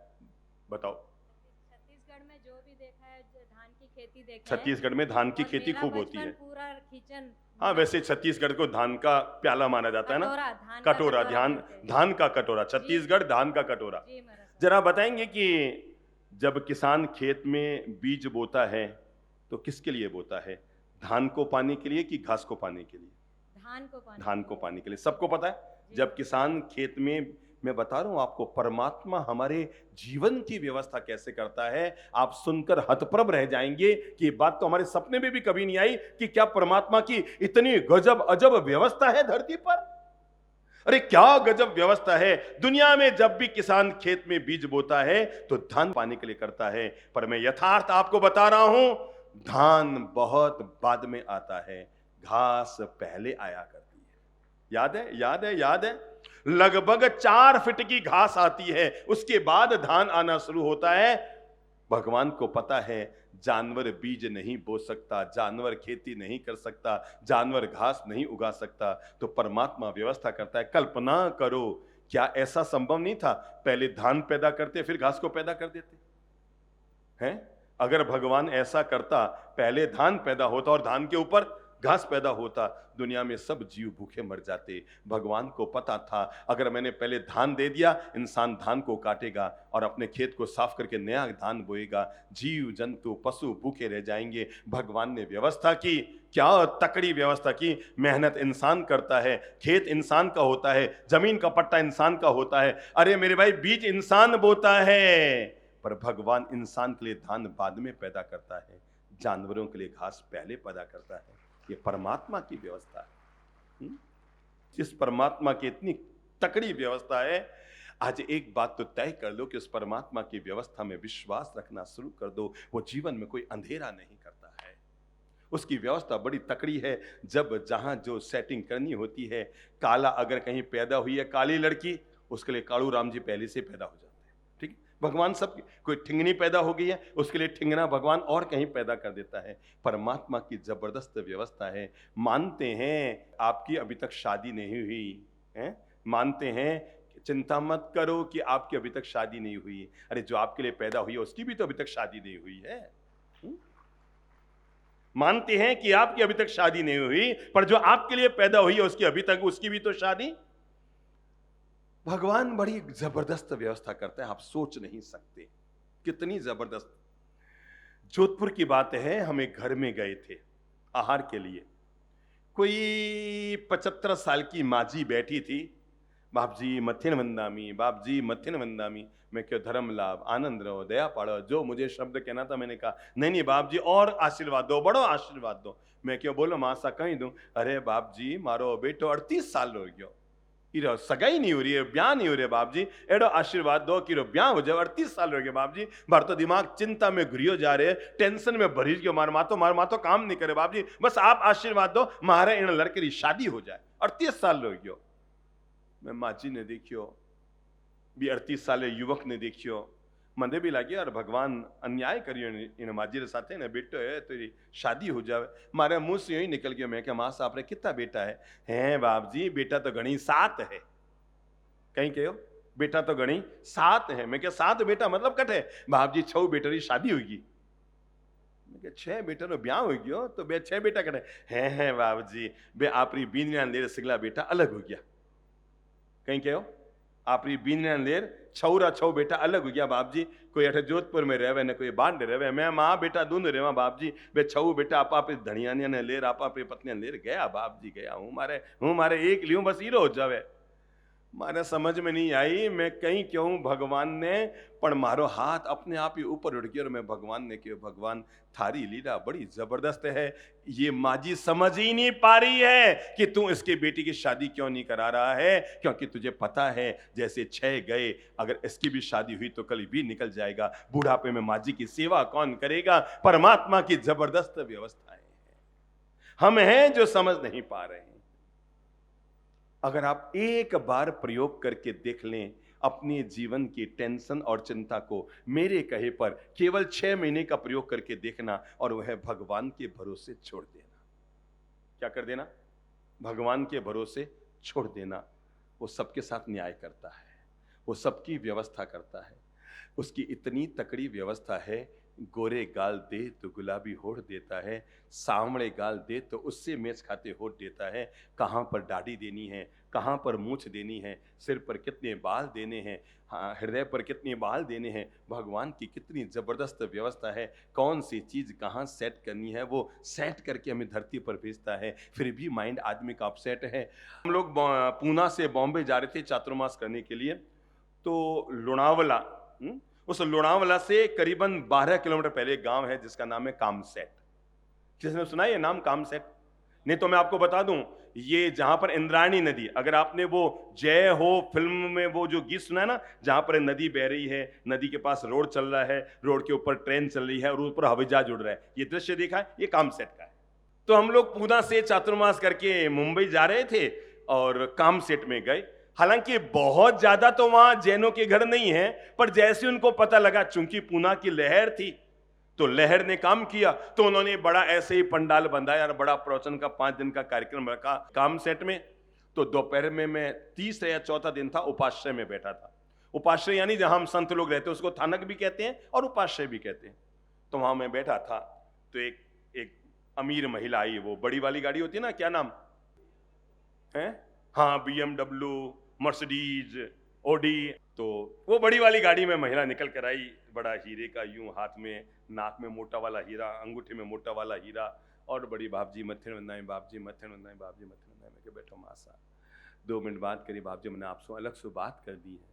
बताओ? छत्तीसगढ़ में जो भी देखा है, धान की खेती देखी है। छत्तीसगढ़ में धान की खेती खूब होती है। पूरा किचन, हाँ वैसे छत्तीसगढ़ को धान का प्याला माना जाता है ना, कटोरा, धान का कटोरा, छत्तीसगढ़ धान का कटोरा। जरा बताएंगे कि जब किसान खेत में बीज बोता है तो किसके लिए बोता है? धान को पाने के लिए कि घास को पाने के लिए? धान को पाने धान को पाने के लिए। सबको पता है जब किसान खेत में, मैं बता रहा हूं आपको, परमात्मा हमारे जीवन की व्यवस्था कैसे करता है, आप सुनकर हतप्रभ रह जाएंगे कि ये बात तो हमारे सपने में भी कभी नहीं आई कि क्या परमात्मा की इतनी गजब अजब व्यवस्था है धरती पर। अरे क्या गजब व्यवस्था है। दुनिया में जब भी किसान खेत में बीज बोता है तो धान पाने के लिए करता है, पर मैं यथार्थ आपको बता रहा हूं, धान बहुत बाद में आता है, घास पहले आया करती है। याद है, याद है, याद है, लगभग 4 फीट की घास आती है, उसके बाद धान आना शुरू होता है। भगवान को पता है जानवर बीज नहीं बो सकता, जानवर खेती नहीं कर सकता, जानवर घास नहीं उगा सकता, तो परमात्मा व्यवस्था करता है। कल्पना करो, क्या ऐसा संभव नहीं था पहले धान पैदा करते फिर घास को पैदा कर देते हैं? अगर भगवान ऐसा करता, पहले धान पैदा होता और धान के ऊपर घास पैदा होता, दुनिया में सब जीव भूखे मर जाते। भगवान को पता था अगर मैंने पहले धान दे दिया, इंसान धान को काटेगा और अपने खेत को साफ करके नया धान बोएगा, जीव जंतु पशु भूखे रह जाएंगे। भगवान ने व्यवस्था की, क्या तकड़ी व्यवस्था की। मेहनत इंसान करता है, खेत इंसान का होता है, जमीन का पट्टा इंसान का होता है। अरे मेरे भाई, बीज इंसान बोता है, पर भगवान इंसान के लिए धान बाद में पैदा करता है, जानवरों के लिए घास पहले पैदा करता है। ये परमात्मा की व्यवस्था है। जिस परमात्मा की इतनी तकड़ी व्यवस्था है, आज एक बात तो तय कर लो कि उस परमात्मा की व्यवस्था में विश्वास रखना शुरू कर दो, वो जीवन में कोई अंधेरा नहीं करता है। उसकी व्यवस्था बड़ी तकड़ी है। जब जहां जो सेटिंग करनी होती है, काला अगर कहीं पैदा हुई है काली लड़की, उसके लिए कालू राम जी पहले से पैदा हो जाते हैं। ठीक, भगवान सब, कोई ठिंगनी पैदा हो गई है, उसके लिए ठिंगना भगवान और कहीं पैदा कर देता है। परमात्मा की जबरदस्त व्यवस्था है। मानते हैं आपकी अभी तक शादी नहीं हुई है, मानते हैं चिंता मत करो कि आपकी अभी तक शादी नहीं हुई। अरे जो आपके लिए पैदा हुई है उसकी भी तो अभी तक शादी नहीं हुई है। मानते हैं कि आपकी अभी तक शादी नहीं हुई, पर जो आपके लिए पैदा हुई है उसकी अभी तक, उसकी भी तो शादी। भगवान बड़ी जबरदस्त व्यवस्था करता है, आप सोच नहीं सकते कितनी जबरदस्त। जोधपुर की बात है, हम एक घर में गए थे आहार के लिए। कोई 75 साल की माजी बैठी थी। बाप जी मथिन वंदामी, बाप जी मथिन वंदामी। मैं क्यों धर्म लाभ, आनंद रहो, दया पाड़ो, जो मुझे शब्द कहना था मैंने कहा। नहीं नहीं बाप जी और आशीर्वाद दो, बड़ो आशीर्वाद दो। मैं क्यों बोलो मासा कहीं दूं। अरे बाप जी मारो बेटो 38 साल हो गयो, इरो सगाई नहीं हो रही है, ब्याह नहीं हो रही है बाप जी, एडो आशीर्वाद दो कि ब्याह हो जाए। 38 साल हो गए बाप जी, बार तो दिमाग चिंता में घुरियो जा रहे, टेंशन में भरी गयो, मार मातो काम नहीं करे बाप जी, बस आप आशीर्वाद दो मारे इन लड़के की शादी हो जाए। 38 साल हो गयो। मैं माजी ने देखियो, भी 38 साल युवक ने देखियो, મને भी लागे यार भगवान अन्याय करियो इन माजी साथे ने, बेटो है तेरी शादी हो जाए। मारे मुंह से यही निकल गया। मैं क्या मां साहब रे कितना बेटा है? हैं बाप जी बेटा तो गणी 7 है। कहीं कहो बेटा तो गणी 7 है। मैं क्या 7 बेटा मतलब कटे? बाप जी 6 बेटा री शादी होगी। मैं क्या 6 बेटा नो ब्याह हो गयो तो बे 6 बेटा कटे? हैं बाप जी बे आपरी बीनिया लेर सिगला बेटा अलग हो गया। कहीं कहो आपरी बीनिया लेर छौरा 6 बेटा अलग हो गया बाप जी। कोई अठे जोधपुर में रहे न कोई बांड रहे। मैं माँ बेटा दूंद रेवा बाप जी, बे 6 बेटा आप धनिया ने लेर आप पत्निया लेर गया बाप जी गया। हूँ मारे एक लियूं बस हीरो हो जावे। मारे समझ में नहीं आई मैं कहीं क्यों भगवान ने, पर मारो हाथ अपने आप ही ऊपर उठ गया और मैं भगवान ने कहा भगवान थारी लीला बड़ी जबरदस्त है। ये माजी समझ ही नहीं पा रही है कि तू इसके बेटी की शादी क्यों नहीं करा रहा है, क्योंकि तुझे पता है जैसे 6 गए, अगर इसकी भी शादी हुई तो कल भी निकल जाएगा। बुढ़ापे में माजी की सेवा कौन करेगा? परमात्मा की जबरदस्त व्यवस्थाएं हैं, हम हैं जो समझ नहीं पा रहे हैं। अगर आप एक बार प्रयोग करके देख लें अपने जीवन की टेंशन और चिंता को, मेरे कहे पर केवल 6 महीने का प्रयोग करके देखना और वह भगवान के भरोसे छोड़ देना। क्या कर देना? भगवान के भरोसे छोड़ देना। वो सबके साथ न्याय करता है, वो सबकी व्यवस्था करता है। उसकी इतनी तकड़ी व्यवस्था है, गोरे गाल दे तो गुलाबी होठ देता है, सांवले गाल दे तो उससे मैच खाते होठ देता है। कहाँ पर दाढ़ी देनी है, कहाँ पर मूछ देनी है, सिर पर कितने बाल देने हैं, हाँ हृदय पर कितने बाल देने हैं, भगवान की कितनी जबरदस्त व्यवस्था है। कौन सी चीज कहाँ सेट करनी है वो सेट करके हमें धरती पर भेजता है। फिर भी माइंड आदमी का अपसेट है। हम लोग पूना से बॉम्बे जा रहे थे चातुर्मास करने के लिए, तो लोनावला, उस लोनावला से करीबन 12 किलोमीटर पहले एक गांव है जिसका नाम है कामसेट। किसने सुना है ये नाम कामसेट? नहीं तो मैं आपको बता दूं, ये जहां पर इंद्रायणी नदी, अगर आपने वो जय हो फिल्म में वो जो गीत सुना है ना, जहां पर नदी बह रही है, नदी के पास रोड चल रहा है, रोड के ऊपर ट्रेन चल रही है और ऊपर हवाई जहाज उड़ रहा है, ये दृश्य देखा है, ये कामसेट का है। तो हम लोग पूना से चातुर्मास करके मुंबई जा रहे थे और कामसेट में गए। हालांकि बहुत ज्यादा तो वहां जैनों के घर नहीं है, पर जैसे उनको पता लगा, चूंकि पूना की लहर थी तो लहर ने काम किया, तो उन्होंने बड़ा ऐसे ही पंडाल बंधाया और बड़ा प्रवचन का 5 दिन का कार्यक्रम रखा कामसेट में। तो दोपहर में मैं 30 या चौथा दिन था, उपाश्रय में बैठा था। उपाश्रय यानी जहां हम संत लोग रहते हैं उसको थानक भी कहते हैं और उपाश्रय भी कहते हैं। तो वहां मैं बैठा था, तो एक अमीर महिला आई, वो बड़ी वाली गाड़ी होती है ना, क्या नाम है, हाँ BMW, मर्सिडीज, ओडी, तो वो बड़ी वाली गाड़ी में महिला निकल कर आई, बड़ा हीरे का यूं हाथ में, नाक में मोटा वाला हीरा, अंगूठे में मोटा वाला हीरा, और बड़ी बाप जी मत्थे वंदाएं, बाप जी मत्थे वंदाएं, बाप जी मत्थे वंदाएं। मैं कह बैठो मासा। 2 मिनट बात करी, बाप जी मैंने आपसे अलग से बात कर दी है।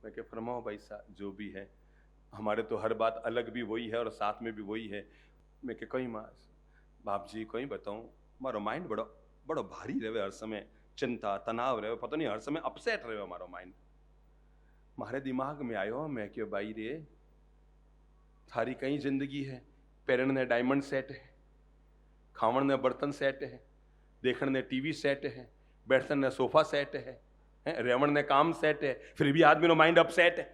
मैं कह फरमाओ भाई साहब, जो भी है, हमारे तो हर बात अलग भी वही है और साथ में भी वही है। मैं कह कोई मास बाप जी कोई बताऊं, मारो माइंड बड़ो बड़ो भारी रहे, हर समय चिंता तनाव रहे, पता नहीं हर समय अपसेट रहे हमारो माइंड। मारे दिमाग में आयो, मैं क्यों भाई रे, थारी कई जिंदगी है, पैरण ने डायमंड सेट है, खावण ने बर्तन सेट है, देखण ने टीवी सेट है, बैठन ने सोफा सेट है, रेवण ने काम सेट है, फिर भी आदमी नो माइंड अपसेट है।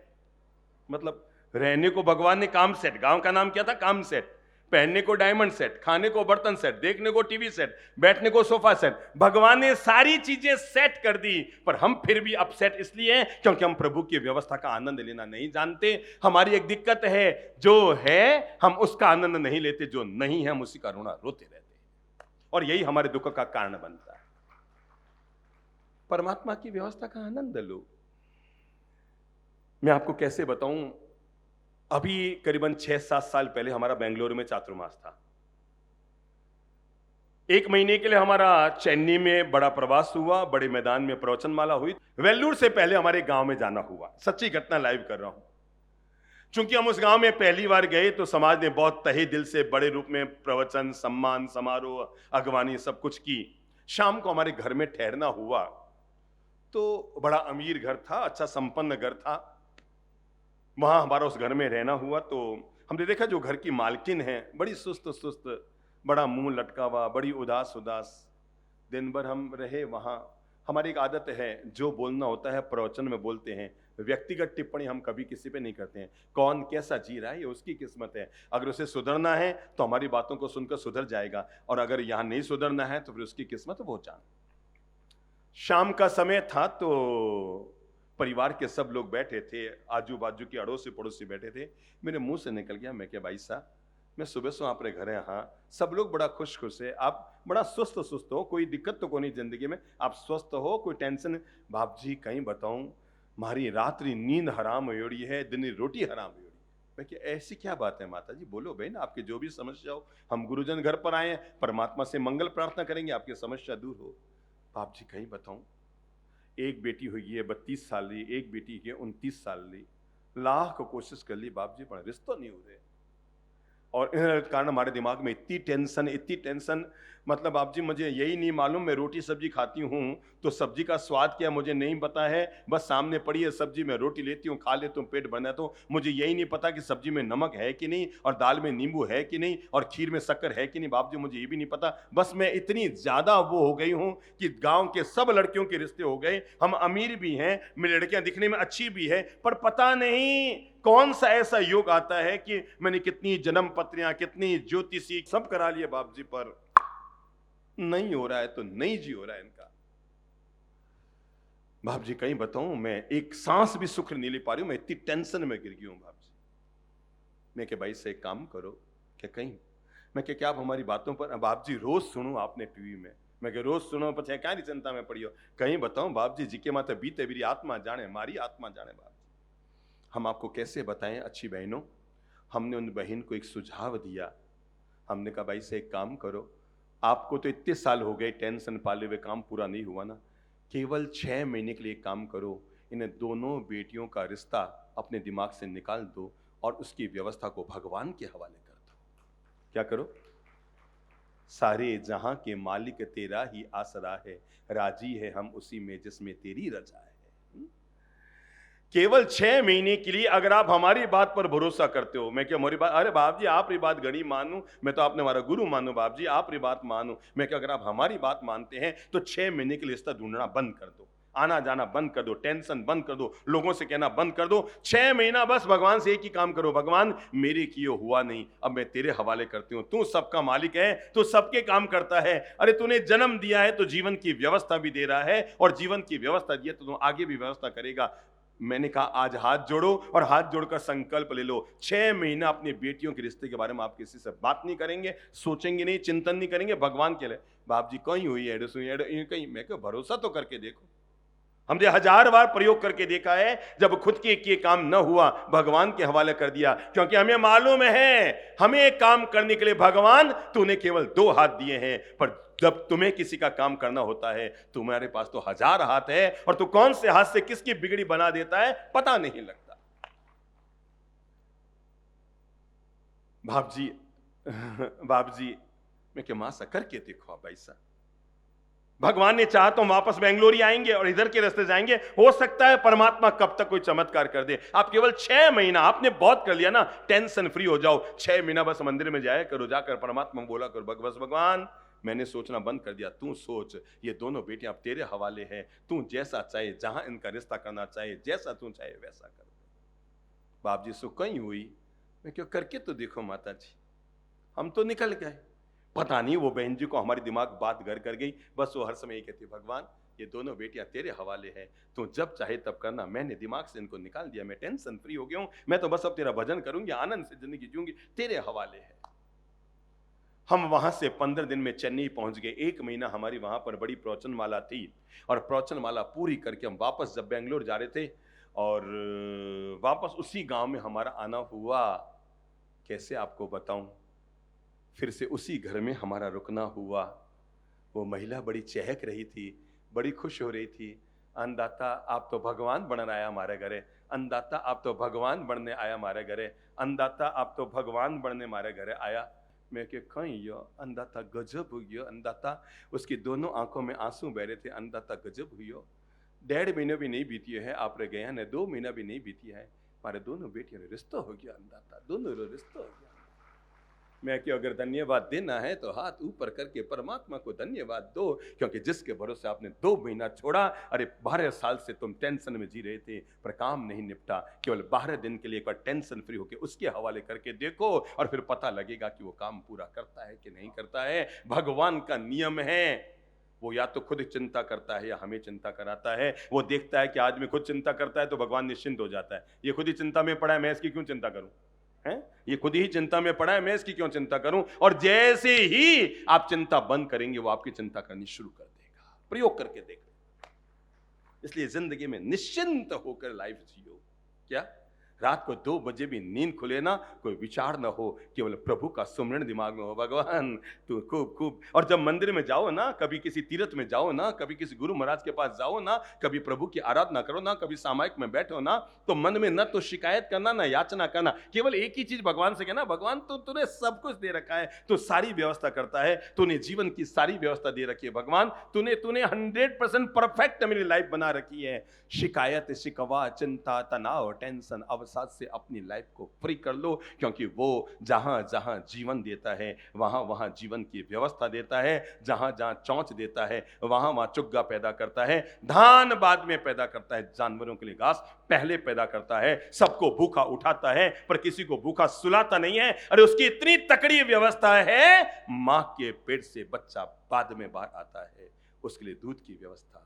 मतलब रहने को भगवान ने काम सेट, गांव का नाम क्या था, काम सेट, पहनने को डायमंड सेट, खाने को बर्तन सेट, देखने को टीवी सेट, बैठने को सोफा सेट, भगवान ने सारी चीजें सेट कर दी। पर हम फिर भी अपसेट इसलिए हैं क्योंकि हम प्रभु की व्यवस्था का आनंद लेना नहीं जानते। हमारी एक दिक्कत है, जो है हम उसका आनंद नहीं लेते, जो नहीं है हम उसी का रोना रोते रहते हैं, और यही हमारे दुख का कारण बनता है। परमात्मा की व्यवस्था का आनंद लो। मैं आपको कैसे बताऊं, अभी करीबन 6-7 साल पहले हमारा बेंगलुरु में चातुर्मास था। 1 महीने के लिए हमारा चेन्नई में बड़ा प्रवास हुआ, बड़े मैदान में प्रवचनमाला हुई। वेल्लूर से पहले हमारे गांव में जाना हुआ, सच्ची घटना लाइव कर रहा हूं। चूंकि हम उस गांव में पहली बार गए तो समाज ने बहुत तहे दिल से बड़े रूप में प्रवचन, सम्मान, समारोह, अगवानी सब कुछ की। शाम को हमारे घर में ठहरना हुआ, तो बड़ा अमीर घर था, अच्छा संपन्न घर था, वहां हमारा उस घर में रहना हुआ। तो हमने देखा जो घर की मालकिन है, बड़ी सुस्त सुस्त, बड़ा मुंह लटका हुआ, बड़ी उदास उदास। दिन भर हम रहे वहां। हमारी एक आदत है, जो बोलना होता है प्रवचन में बोलते हैं, व्यक्तिगत टिप्पणी हम कभी किसी पे नहीं करते हैं। कौन कैसा जी रहा है ये उसकी किस्मत है, अगर उसे सुधरना है तो हमारी बातों को सुनकर सुधर जाएगा, और अगर यहां नहीं सुधरना है तो फिर उसकी किस्मत वो जान। शाम का समय था, तो परिवार के सब लोग बैठे थे, आजू बाजू के अड़ोसी पड़ोसी बैठे थे। मेरे मुंह से निकल गया, मैं क्या भाई साहब, मैं सुबह से अपने घर है, हाँ सब लोग बड़ा खुश खुश है, आप बड़ा सुस्त सुस्त हो, कोई दिक्कत तो कोई नहीं जिंदगी में, आप स्वस्थ हो, कोई टेंशन। बाप जी कहीं बताऊं, हमारी रात्रि नींद हराम होड़ी है, दिन रोटी हराम होड़ी। मैं क्या ऐसी क्या बात है माता जी, बोलो बहन, आपकी जो भी समस्या हो, हम गुरुजन घर पर आए हैं, परमात्मा से मंगल प्रार्थना करेंगे, आपकी समस्या दूर हो। बाप जी कहीं बताऊं, एक बेटी हुई है 32 साल ली, एक बेटी है 29 साल ली, लाख कोशिश कर ली बाप जी, पर रिश्ता नहीं हो रहे। और इन कारण हमारे दिमाग में इतनी टेंशन, मतलब आप जी मुझे यही नहीं मालूम, मैं रोटी सब्जी खाती हूँ तो सब्जी का स्वाद क्या मुझे नहीं पता है, बस सामने पड़ी है सब्जी, मैं रोटी लेती हूँ, खा लेती हूँ, पेट भरना, तो मुझे यही नहीं पता कि सब्जी में नमक है कि नहीं, और दाल में नींबू है कि नहीं, और खीर में शक्कर है कि नहीं, बाप जी मुझे ये भी नहीं पता। बस मैं इतनी ज्यादा वो हो गई हूँ कि गाँव के सब लड़कियों के रिश्ते हो गए, हम अमीर भी हैं, मेरी लड़कियां दिखने में अच्छी भी है, पर पता नहीं कौन सा ऐसा योग आता है कि मैंने कितनी जन्म पत्रियां, कितनी ज्योतिषी सब करा लिए बाप जी, पर नहीं हो रहा है, तो नहीं जी हो रहा है इनका। बाप जी कहीं बताऊं, मैं एक सांस भी सुख नहीं ले पा रही हूं, मैं इतनी टेंशन में गिर गई हूं बाप जी। मैं क्या भाई से एक काम करो, क्या कहीं मैं क्या आप हमारी बातों पर, बाप जी रोज सुनूं आपने टीवी में, मैं क्या रोज सुनो पछे क्या चिंता में पड़ी हो, कहीं बताऊं बाप जी के माथे बीते मेरी आत्मा जाने, मारी आत्मा जाने। बाप जी हम आपको कैसे बताएं अच्छी बहनों, हमने उन बहन को एक सुझाव दिया, हमने कहा भाई से एक काम करो, आपको तो इतने साल हो गए टेंशन पाले हुए, काम पूरा नहीं हुआ ना, केवल 6 महीने के लिए काम करो, इन्हें दोनों बेटियों का रिश्ता अपने दिमाग से निकाल दो और उसकी व्यवस्था को भगवान के हवाले कर दो। क्या करो? सारे जहां के मालिक तेरा ही आसरा है, राजी है हम उसी में जिसमें तेरी रजा है। केवल 6 महीने के लिए अगर आप हमारी बात पर भरोसा करते हो, मैं क्या हमारी बात, अरे बाप जी आप री बात गणी मानू, मैं तो आपने हमारा गुरु मानू, बाप जी आप री बात मानू, मैं क्या अगर आप हमारी बात मानते हैं तो 6 महीने के लिए रिश्ता ढूंढना बंद कर दो, आना जाना बंद कर दो, टेंशन बंद कर दो, लोगों से कहना बंद कर दो, 6 महीना बस भगवान से एक ही काम करो, भगवान मेरे किए हुआ नहीं, अब मैं तेरे हवाले करती हूं, तू सबका मालिक है, तू सबके काम करता है, अरे तूने जन्म दिया है तो जीवन की व्यवस्था भी दे रहा है, और जीवन की व्यवस्था दी है तो तू आगे भी व्यवस्था करेगा। मैंने कहा आज हाथ जोड़ो और हाथ जोड़कर संकल्प ले लो, 6 महीना अपनी बेटियों के रिश्ते के बारे में आप किसी से बात नहीं करेंगे, सोचेंगे नहीं, चिंतन नहीं करेंगे, भगवान के लिए। बाप जी कहीं हुई है कहीं, मैं क्यों, भरोसा तो करके देखो, हमने 1000 बार प्रयोग करके देखा है, जब खुद के किए काम न हुआ भगवान के हवाले कर दिया, क्योंकि हमें मालूम है हमें एक काम करने के लिए भगवान तूने केवल 2 हाथ दिए हैं, पर जब तुम्हें किसी का काम करना होता है तुम्हारे पास तो 1000 हाथ है, और तू कौन से हाथ से किसकी बिगड़ी बना देता है पता नहीं लगता। बाप जी बाप जी मैं क्या मां सा करके देखो आप, भाई साहब भगवान ने चाहा तो हम वापस बेंगलोर ही आएंगे और इधर के रास्ते जाएंगे, हो सकता है परमात्मा कब तक कोई चमत्कार कर दे। आप केवल 6 महीना, आपने बहुत कर लिया ना, टेंशन फ्री हो जाओ, 6 महीना बस मंदिर में जाया करो, जाकर परमात्मा बोला करो, बस भगवान मैंने सोचना बंद कर दिया, तू सोच, ये दोनों बेटियां अब तेरे हवाले हैं, तू जैसा चाहे, जहां इनका रिश्ता करना चाहे, जैसा तू चाहे वैसा कर। बाप जी सो कहीं हुई, मैं क्यों करके तो देखो माता जी, हम तो निकल गए, पता नहीं वो बहन जी को हमारी दिमाग बात घर कर गई, बस वो हर समय ये कहती भगवान ये दोनों बेटियां तेरे हवाले हैं, तू जब चाहे तब करना, मैंने दिमाग से इनको निकाल दिया, मैं टेंशन फ्री हो गया हूं, मैं तो बस अब तेरा भजन करूंगी, आनंद से जिंदगी जीऊंगी, तेरे हवाले है। हम वहां से 15 दिन में चेन्नई पहुंच गए, 1 महीना हमारी वहां पर बड़ी प्रवचन माला थी, और प्रवचन माला पूरी करके हम वापस जब बेंगलोर जा रहे थे, और वापस उसी गांव में हमारा आना हुआ, कैसे आपको बताऊं, फिर से उसी घर में हमारा रुकना हुआ। वो महिला बड़ी चहक रही थी, बड़ी खुश हो रही थी, अन्नदाता आप तो भगवान बनने आया हमारे घरे, अन्नदाता आप तो भगवान बनने आया हमारे घरे, अन्नदाता आप तो भगवान बनने हमारे घरे आया। मैं के कहीं यो अन्नदाता गजब हुई, अन्नदाता उसकी दोनों आंखों में आंसू बह रहे थे, अन्नदाता गजब हुई, 1.5 महीने भी नहीं बीती है आप रह गए हैं, 2 महीना भी नहीं बीती है, हमारे दोनों बेटियों ने रिश्ता हो गया, अन्नदाता दोनों रिश्ता हो गया। मैं कि अगर धन्यवाद देना है तो हाथ ऊपर करके परमात्मा को धन्यवाद दो, क्योंकि जिसके भरोसे आपने 2 महीना छोड़ा, अरे 12 साल से तुम टेंशन में जी रहे थे पर काम नहीं निपटा, केवल 12 दिन के लिए एक बार टेंशन फ्री होकर उसके हवाले करके देखो, और फिर पता लगेगा कि वो काम पूरा करता है कि नहीं करता है। भगवान का नियम है, वो या तो खुद चिंता करता है या हमें चिंता कराता है। वो देखता है कि आदमी खुद चिंता करता है तो भगवान निश्चिंत हो जाता है, ये खुद ही चिंता में पड़ा है, मैं इसकी क्यों चिंता करूं, है? ये खुद ही चिंता में पड़ा है, मैं इसकी क्यों चिंता करूं। और जैसे ही आप चिंता बंद करेंगे वो आपकी चिंता करनी शुरू कर देगा। प्रयोग करके देखो। इसलिए जिंदगी में निश्चिंत होकर लाइफ जियो। क्या रात को 2 बजे भी नींद खुले ना, कोई विचार ना हो, केवल प्रभु का सुमरण दिमाग में हो, भगवान तू खूब खूब। और जब मंदिर में जाओ ना, कभी किसी तीर्थ में जाओ ना, कभी किसी गुरु महाराज के पास जाओ ना, कभी प्रभु की आराधना करो ना, कभी सामायिक में बैठो ना, तो मन में न तो शिकायत करना ना याचना करना, केवल एक ही चीज भगवान से कहना, भगवान तो तूने सब कुछ दे रखा है, तू सारी व्यवस्था करता है, तूने जीवन की सारी व्यवस्था दे रखी है, भगवान तूने 100% परफेक्ट मेरी लाइफ बना रखी है। शिकायत, शिकवा, चिंता, तनाव, टेंशन, अवसाद से अपनी लाइफ को फ्री कर लो, क्योंकि वो जहां जहां जीवन देता है वहां वहां जीवन की व्यवस्था देता है, जहां जहां चौंच देता है वहां वहां चुग्गा पैदा करता है, धान बाद में पैदा करता है, जानवरों के लिए घास पहले पैदा करता है, सबको भूखा उठाता है पर किसी को भूखा सुलाता नहीं है। अरे उसकी इतनी तकड़ी व्यवस्था है, मां के पेट से बच्चा बाद में बाहर आता है, उसके लिए दूध की व्यवस्था।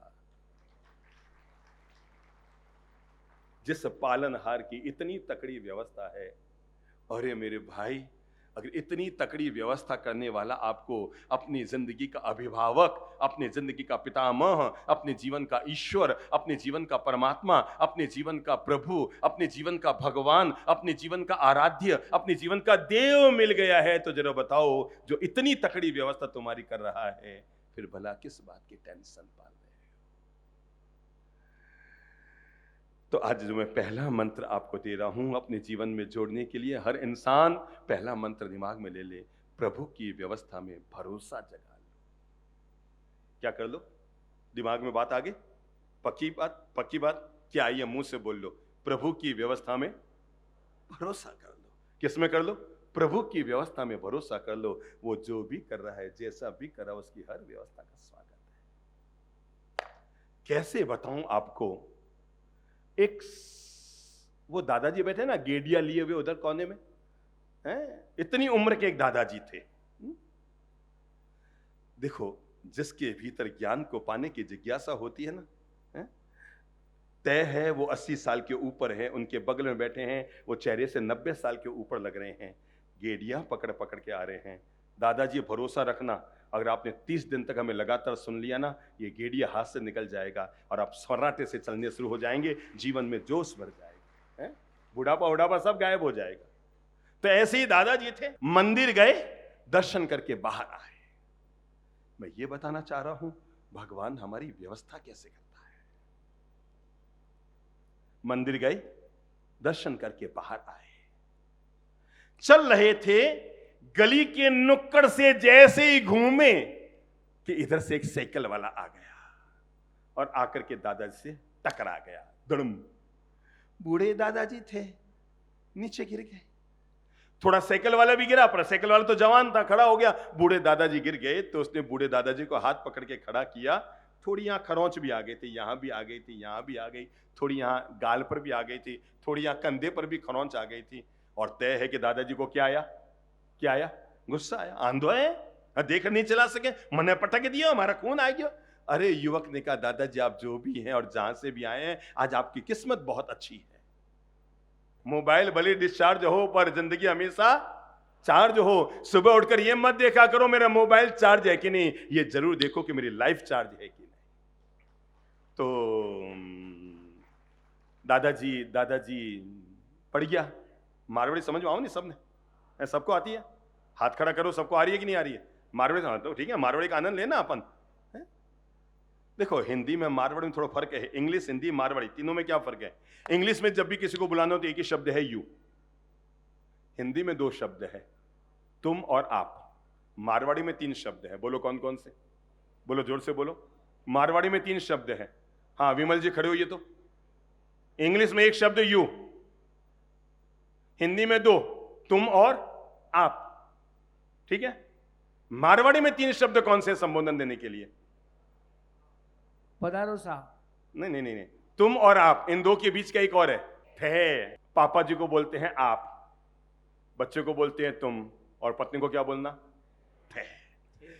जिस पालनहार की इतनी तकड़ी व्यवस्था है, अरे मेरे भाई, अगर इतनी तकड़ी व्यवस्था करने वाला आपको अपनी जिंदगी का अभिभावक, अपनी जिंदगी का पितामह, अपने जीवन का ईश्वर, अपने जीवन का परमात्मा, अपने जीवन का प्रभु, अपने जीवन का भगवान, अपने जीवन का आराध्य, अपने जीवन का देव मिल गया है, तो जरा बताओ, जो इतनी तकड़ी व्यवस्था तुम्हारी कर रहा है, फिर भला किस बात की टेंशन पाल रहे हो? तो आज जो मैं पहला मंत्र आपको दे रहा हूं अपने जीवन में जोड़ने के लिए, हर इंसान पहला मंत्र दिमाग में ले ले, प्रभु की व्यवस्था में भरोसा जगा लो। क्या कर लो? दिमाग में बात आ गई? पक्की बात क्या आई है? मुंह से बोल लो, प्रभु की व्यवस्था में भरोसा कर लो। किस में कर लो? प्रभु की व्यवस्था में भरोसा कर लो। वो जो भी कर रहा है, जैसा भी कर रहा है, उसकी हर व्यवस्था का स्वागत है। कैसे बताऊं आपको? एक वो दादाजी बैठे ना गेडिया लिए हुए उधर कोने में, हैं? इतनी उम्र के एक दादाजी थे। देखो, जिसके भीतर ज्ञान को पाने की जिज्ञासा होती है ना, तय है वो 80 साल के ऊपर है। उनके बगल में बैठे हैं, वो चेहरे से 90 साल के ऊपर लग रहे हैं, गेडिया पकड़ पकड़ के आ रहे हैं। दादाजी भरोसा रखना, अगर आपने 30 दिन तक हमें लगातार सुन लिया ना, ये गेडिया हाथ से निकल जाएगा और आप सन्नाटे से चलने शुरू हो जाएंगे, जीवन में जोश भर जाएगा, बुढ़ापा सब गायब हो जाएगा। तो ऐसे ही दादाजी थे, मंदिर गए, दर्शन करके बाहर आए। मैं ये बताना चाह रहा हूं, भगवान हमारी व्यवस्था कैसे करता है। मंदिर गए, दर्शन करके बाहर आए, चल रहे थे, गली के नुक्कड़ से जैसे ही घूमे कि इधर से एक साइकिल वाला आ गया और आकर के दादाजी से टकरा गया। धड़म। बूढ़े दादाजी थे, नीचे गिर गए। थोड़ा साइकिल वाला भी गिरा, पर साइकिल वाला तो जवान था, खड़ा हो गया। बूढ़े दादाजी गिर गए तो उसने बूढ़े दादाजी को हाथ पकड़ के खड़ा किया। थोड़ी यहां खरोंच भी आ गई थी, यहां भी आ गई थी, यहां भी आ गई, थोड़ी यहां गाल पर भी आ गई थी, थोड़ी यहां कंधे पर भी खरोंच आ गई थी। और तय है कि दादाजी को क्या आया? गुस्सा आया। आंधो है, देख नहीं चला सके, मने पटक दिया, हमारा खून आ गया। अरे युवक ने कहा, दादाजी आप जो भी हैं और जहां से भी आए हैं, आज आपकी किस्मत बहुत अच्छी है। मोबाइल भले डिस्चार्ज हो, पर जिंदगी हमेशा चार्ज हो। सुबह उठकर ये मत देखा करो मेरा मोबाइल चार्ज है कि नहीं, ये जरूर देखो कि मेरी लाइफ चार्ज है कि नहीं। तो दादाजी पड़ गया। मारवाड़ी समझ में आओ नहीं सबने? सबको आती है? हाथ खड़ा करो, सबको आ रही है कि नहीं आ रही है? मारवाड़ी तो ठीक है, मारवाड़ी का आनंद लेना अपन। देखो, हिंदी में मारवाड़ी में थोड़ा फर्क है। इंग्लिश, हिंदी, मारवाड़ी तीनों में क्या फर्क है? इंग्लिश में जब भी किसी को बुलाना हो तो एक ही शब्द है यू। हिंदी में 2 शब्द है, तुम और आप। मारवाड़ी में 3 शब्द है। बोलो कौन कौन से? बोलो, जोर से बोलो। मारवाड़ी में 3 शब्द है। हाँ, विमल जी खड़े होइए तो। इंग्लिश में 1 शब्द यू, हिंदी में 2, तुम और आप। ठीक है? मारवाड़ी में 3 शब्द कौन से संबोधन देने के लिए? पधारो साहब। नहीं, तुम और आप, इन 2 के बीच का एक और है, थे। पापा जी को बोलते हैं आप, बच्चे को बोलते हैं तुम, और पत्नी को क्या बोलना? थे।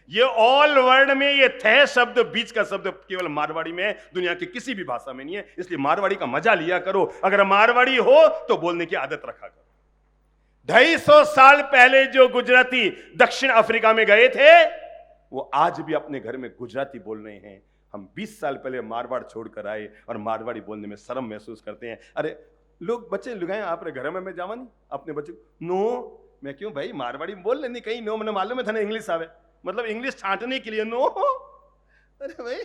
ये ऑल वर्ल्ड में ये थे शब्द, बीच का शब्द केवल मारवाड़ी में है, दुनिया की किसी भी भाषा में नहीं है। इसलिए मारवाड़ी का मजा लिया करो। अगर मारवाड़ी हो तो बोलने की आदत रखा करो। 250 साल पहले जो गुजराती दक्षिण अफ्रीका में गए थे, वो आज भी अपने घर में गुजराती बोल रहे हैं। हम 20 साल पहले मारवाड़ छोड़कर आए और मारवाड़ी बोलने में शर्म महसूस करते हैं। अरे लोग, बच्चे लुगाए आप घर में मैं जावा नहीं अपने बच्चे नो, मैं क्यों भाई मारवाड़ी बोल लेनी कहीं नो, मैंने मालूम है था ना इंग्लिश आवे, मतलब इंग्लिश छांटने के लिए नो। अरे भाई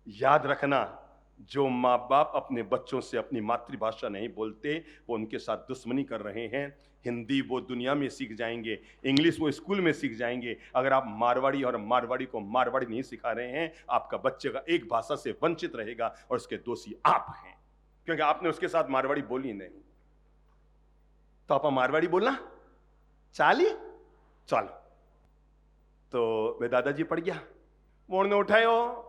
याद रखना, जो माँ बाप अपने बच्चों से अपनी मातृभाषा नहीं बोलते, वो उनके साथ दुश्मनी कर रहे हैं। हिंदी वो दुनिया में सीख जाएंगे, इंग्लिश वो स्कूल में सीख जाएंगे। अगर आप मारवाड़ी और मारवाड़ी को मारवाड़ी नहीं सिखा रहे हैं, आपका बच्चे का एक भाषा से वंचित रहेगा और उसके दोषी आप हैं, क्योंकि आपने उसके साथ मारवाड़ी बोली नहीं। तो आप मारवाड़ी बोलना चलो। तो वे दादाजी पड़ गया, वो ने उठायो,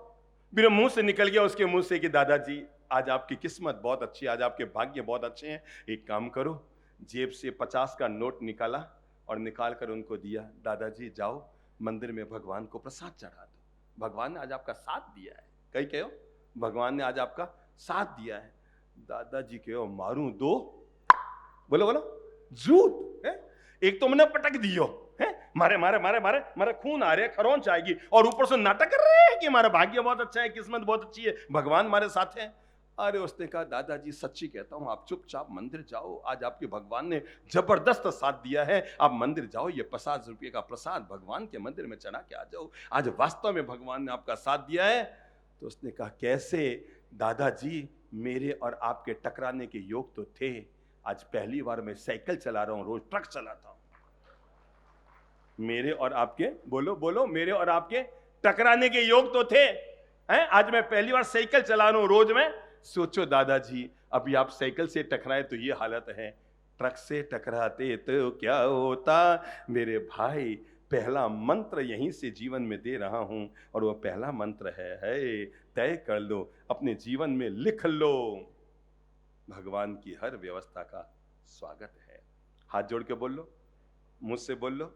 मेरे मुंह से निकल गया उसके मुंह से कि दादाजी आज आपकी किस्मत बहुत अच्छी है, आज आपके भाग्य बहुत अच्छे हैं। एक काम करो, जेब से 50 का नोट निकाला और निकाल कर उनको दिया। दादाजी जाओ मंदिर में भगवान को प्रसाद चढ़ा दो, भगवान ने आज आपका साथ दिया है। कहीं कहो, भगवान ने आज आपका साथ दिया है। दादाजी के ओ मारूं दो, बोलो बोलो, जूत है। एक तो मैंने पटक दियो है, मारे मारे मारे मारे मारे खून आ रहे, खरोंच आएगी, और ऊपर से नाटक कर रहे हैं कि हमारा भाग्य बहुत अच्छा है, किस्मत बहुत अच्छी है, भगवान हमारे साथ है। अरे उसने कहा दादाजी सच्ची कहता हूं, आप चुपचाप मंदिर जाओ, आज आपके भगवान ने जबरदस्त साथ दिया है, आप मंदिर जाओ, ये 50 रुपये का प्रसाद भगवान के मंदिर में चढ़ा के आ जाओ, आज वास्तव में भगवान ने आपका साथ दिया है। तो उसने कहा कैसे दादाजी, मेरे और आपके टकराने के योग तो थे, आज पहली बार मैं साइकिल चला रहा हूं, रोज ट्रक चलाता हूं। मेरे और आपके, बोलो बोलो, मेरे और आपके टकराने के योग तो थे हैं, आज मैं पहली बार साइकिल चला रहा हूं रोज में। सोचो दादाजी, अभी आप साइकिल से टकराए तो ये हालत है, ट्रक से टकराते तो क्या होता। मेरे भाई, पहला मंत्र यहीं से जीवन में दे रहा हूं, और वो पहला मंत्र है तय कर लो, अपने जीवन में लिख लो, भगवान की हर व्यवस्था का स्वागत है। हाथ जोड़ के बोल लो, मुझसे बोल लो,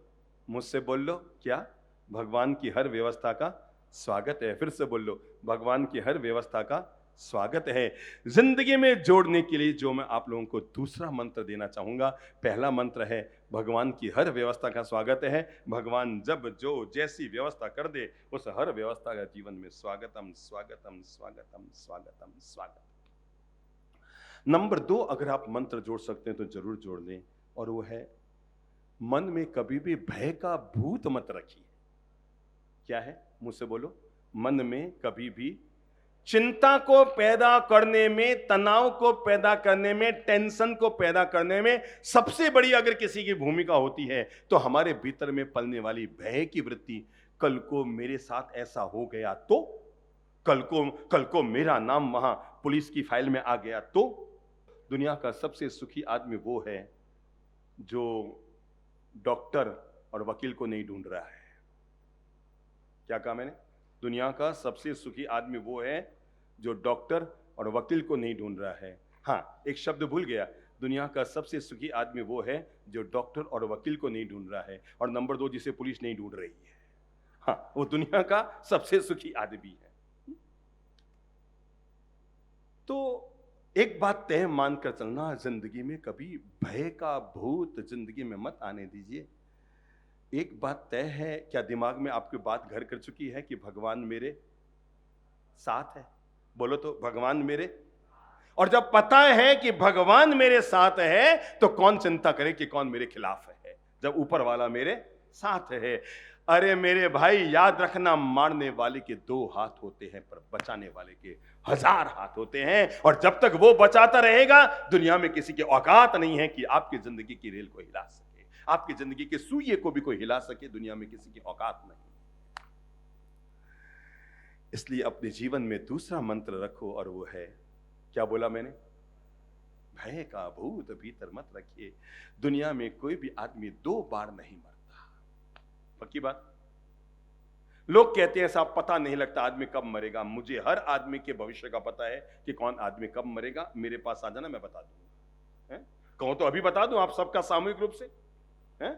मुझसे बोल लो, क्या? भगवान की हर व्यवस्था का स्वागत है। फिर से बोल लो, भगवान की हर व्यवस्था का स्वागत है। जिंदगी में जोड़ने के लिए जो मैं आप लोगों को दूसरा मंत्र देना चाहूंगा, पहला मंत्र है भगवान की हर व्यवस्था का स्वागत है। भगवान जब जो जैसी व्यवस्था कर दे, उस हर व्यवस्था का जीवन में स्वागतम स्वागतम स्वागतम स्वागतम स्वागतम। नंबर 2, अगर आप मंत्र जोड़ सकते हैं तो जरूर जोड़ लें, और वो है मन में कभी भी भय का भूत मत रखिए। क्या है? मुझसे बोलो। मन में कभी भी चिंता को पैदा करने में, तनाव को पैदा करने में, टेंशन को पैदा करने में सबसे बड़ी अगर किसी की भूमिका होती है तो हमारे भीतर में पलने वाली भय की वृत्ति। कल को मेरे साथ ऐसा हो गया तो, कल को मेरा नाम वहां पुलिस की फाइल में आ गया तो। दुनिया का सबसे सुखी आदमी वो है जो डॉक्टर और वकील को नहीं ढूंढ रहा है। क्या कहा मैंने? दुनिया का सबसे सुखी आदमी वो है जो डॉक्टर और वकील को नहीं ढूंढ रहा है। हाँ, एक शब्द भूल गया, दुनिया का सबसे सुखी आदमी वो है जो डॉक्टर और वकील को नहीं ढूंढ रहा है, और नंबर 2 जिसे पुलिस नहीं ढूंढ रही है। हाँ, वो दुनिया का सबसे सुखी आदमी है। तो एक बात तय मानकर चलना, जिंदगी में कभी भय का भूत जिंदगी में मत आने दीजिए। एक बात तय है, क्या दिमाग में आपकी बात घर कर चुकी है कि भगवान मेरे साथ है? बोलो तो, भगवान मेरे। और जब पता है कि भगवान मेरे साथ है तो कौन चिंता करे कि कौन मेरे खिलाफ है, जब ऊपर वाला मेरे साथ है। अरे मेरे भाई, याद रखना, मारने वाले के 2 हाथ होते हैं पर बचाने वाले के 1000 हाथ होते हैं, और जब तक वो बचाता रहेगा दुनिया में किसी की औकात नहीं है कि आपकी जिंदगी की रेल को हिला सके, आपकी जिंदगी के सुइये को भी कोई हिला सके। दुनिया में किसी की औकात नहीं। इसलिए अपने जीवन में दूसरा मंत्र रखो, और वो है, क्या बोला मैंने? भय का भूत भीतर मत रखिए। दुनिया में कोई भी आदमी 2 बार नहीं मरता, पक्की बात। लोग कहते हैं साहब पता नहीं लगता आदमी कब मरेगा। मुझे हर आदमी के भविष्य का पता है कि कौन आदमी कब मरेगा। मेरे पास आ जाना, मैं बता दूंगा। कहो तो अभी बता दूं आप सबका सामूहिक रूप से है?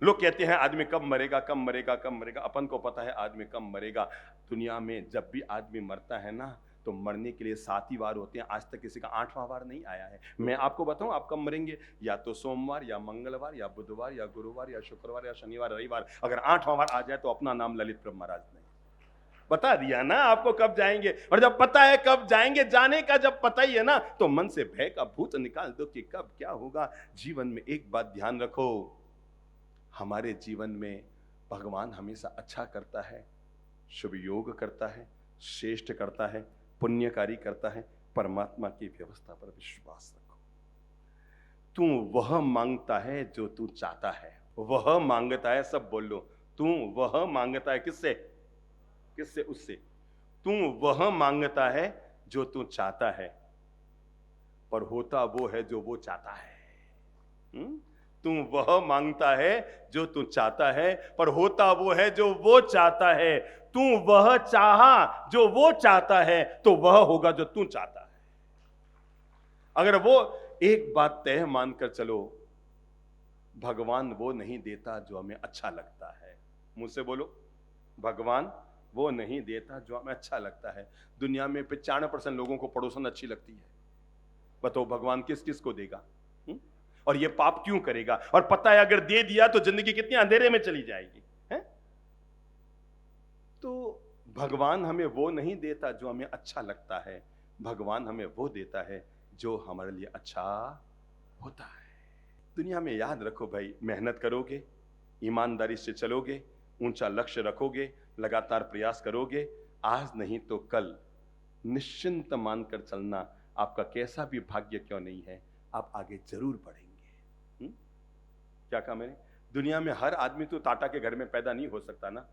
लोग कहते हैं आदमी कब मरेगा, कब मरेगा, कब मरेगा। अपन को पता है आदमी कब मरेगा। दुनिया में जब भी आदमी मरता है ना, तो मरने के लिए 7 ही बार होते हैं। आज तक किसी का 8वां बार नहीं आया है। मैं आपको बताऊं आप कब मरेंगे? या तो सोमवार, या मंगलवार, या बुधवार, या गुरुवार, या शुक्रवार, या शनिवार, रविवार। अगर 8वां बार आ जाए तो अपना नाम ललित प्रभु महाराज ने बता दिया ना आपको कब जाएंगे। और जब पता है कब जाएंगे, जाने का जब पता ही है ना, तो मन से भय का भूत निकाल दो कि कब क्या होगा। जीवन में एक बात ध्यान रखो, हमारे जीवन में भगवान हमेशा अच्छा करता है, शुभ योग करता है, श्रेष्ठ करता है, पुण्यकारी करता है। परमात्मा की व्यवस्था पर विश्वास रखो। तू वह मांगता है जो तू चाहता है। वह मांगता है, सब बोलो, तू वह मांगता है। किससे? किससे? उससे। तू वह मांगता है जो तू चाहता है, पर होता वो है जो वो चाहता है। तू वह मांगता है जो तू चाहता है, पर होता वो है जो वो चाहता है। तू वह चाहा जो वो चाहता है, तो वह होगा जो तू चाहता है। अगर वो एक बात तय मानकर चलो, भगवान वो नहीं देता जो हमें अच्छा लगता है। मुझसे बोलो, भगवान वो नहीं देता जो हमें अच्छा लगता है। दुनिया में 95% लोगों को पड़ोसन अच्छी लगती है। बताओ भगवान किस किस को देगा? और ये पाप क्यों करेगा? और पता है अगर दे दिया तो जिंदगी कितनी अंधेरे में चली जाएगी, है? तो भगवान हमें वो नहीं देता जो हमें अच्छा लगता है, भगवान हमें वो देता है जो हमारे लिए अच्छा होता है। दुनिया में याद रखो भाई, मेहनत करोगे, ईमानदारी से चलोगे, ऊंचा लक्ष्य रखोगे, लगातार प्रयास करोगे, आज नहीं तो कल निश्चिंत मानकर चलना, आपका कैसा भी भाग्य क्यों नहीं है, आप आगे जरूर बढ़ेंगे। क्या कहा मैंने? दुनिया में हर आदमी तो टाटा के घर में पैदा नहीं हो सकता ना,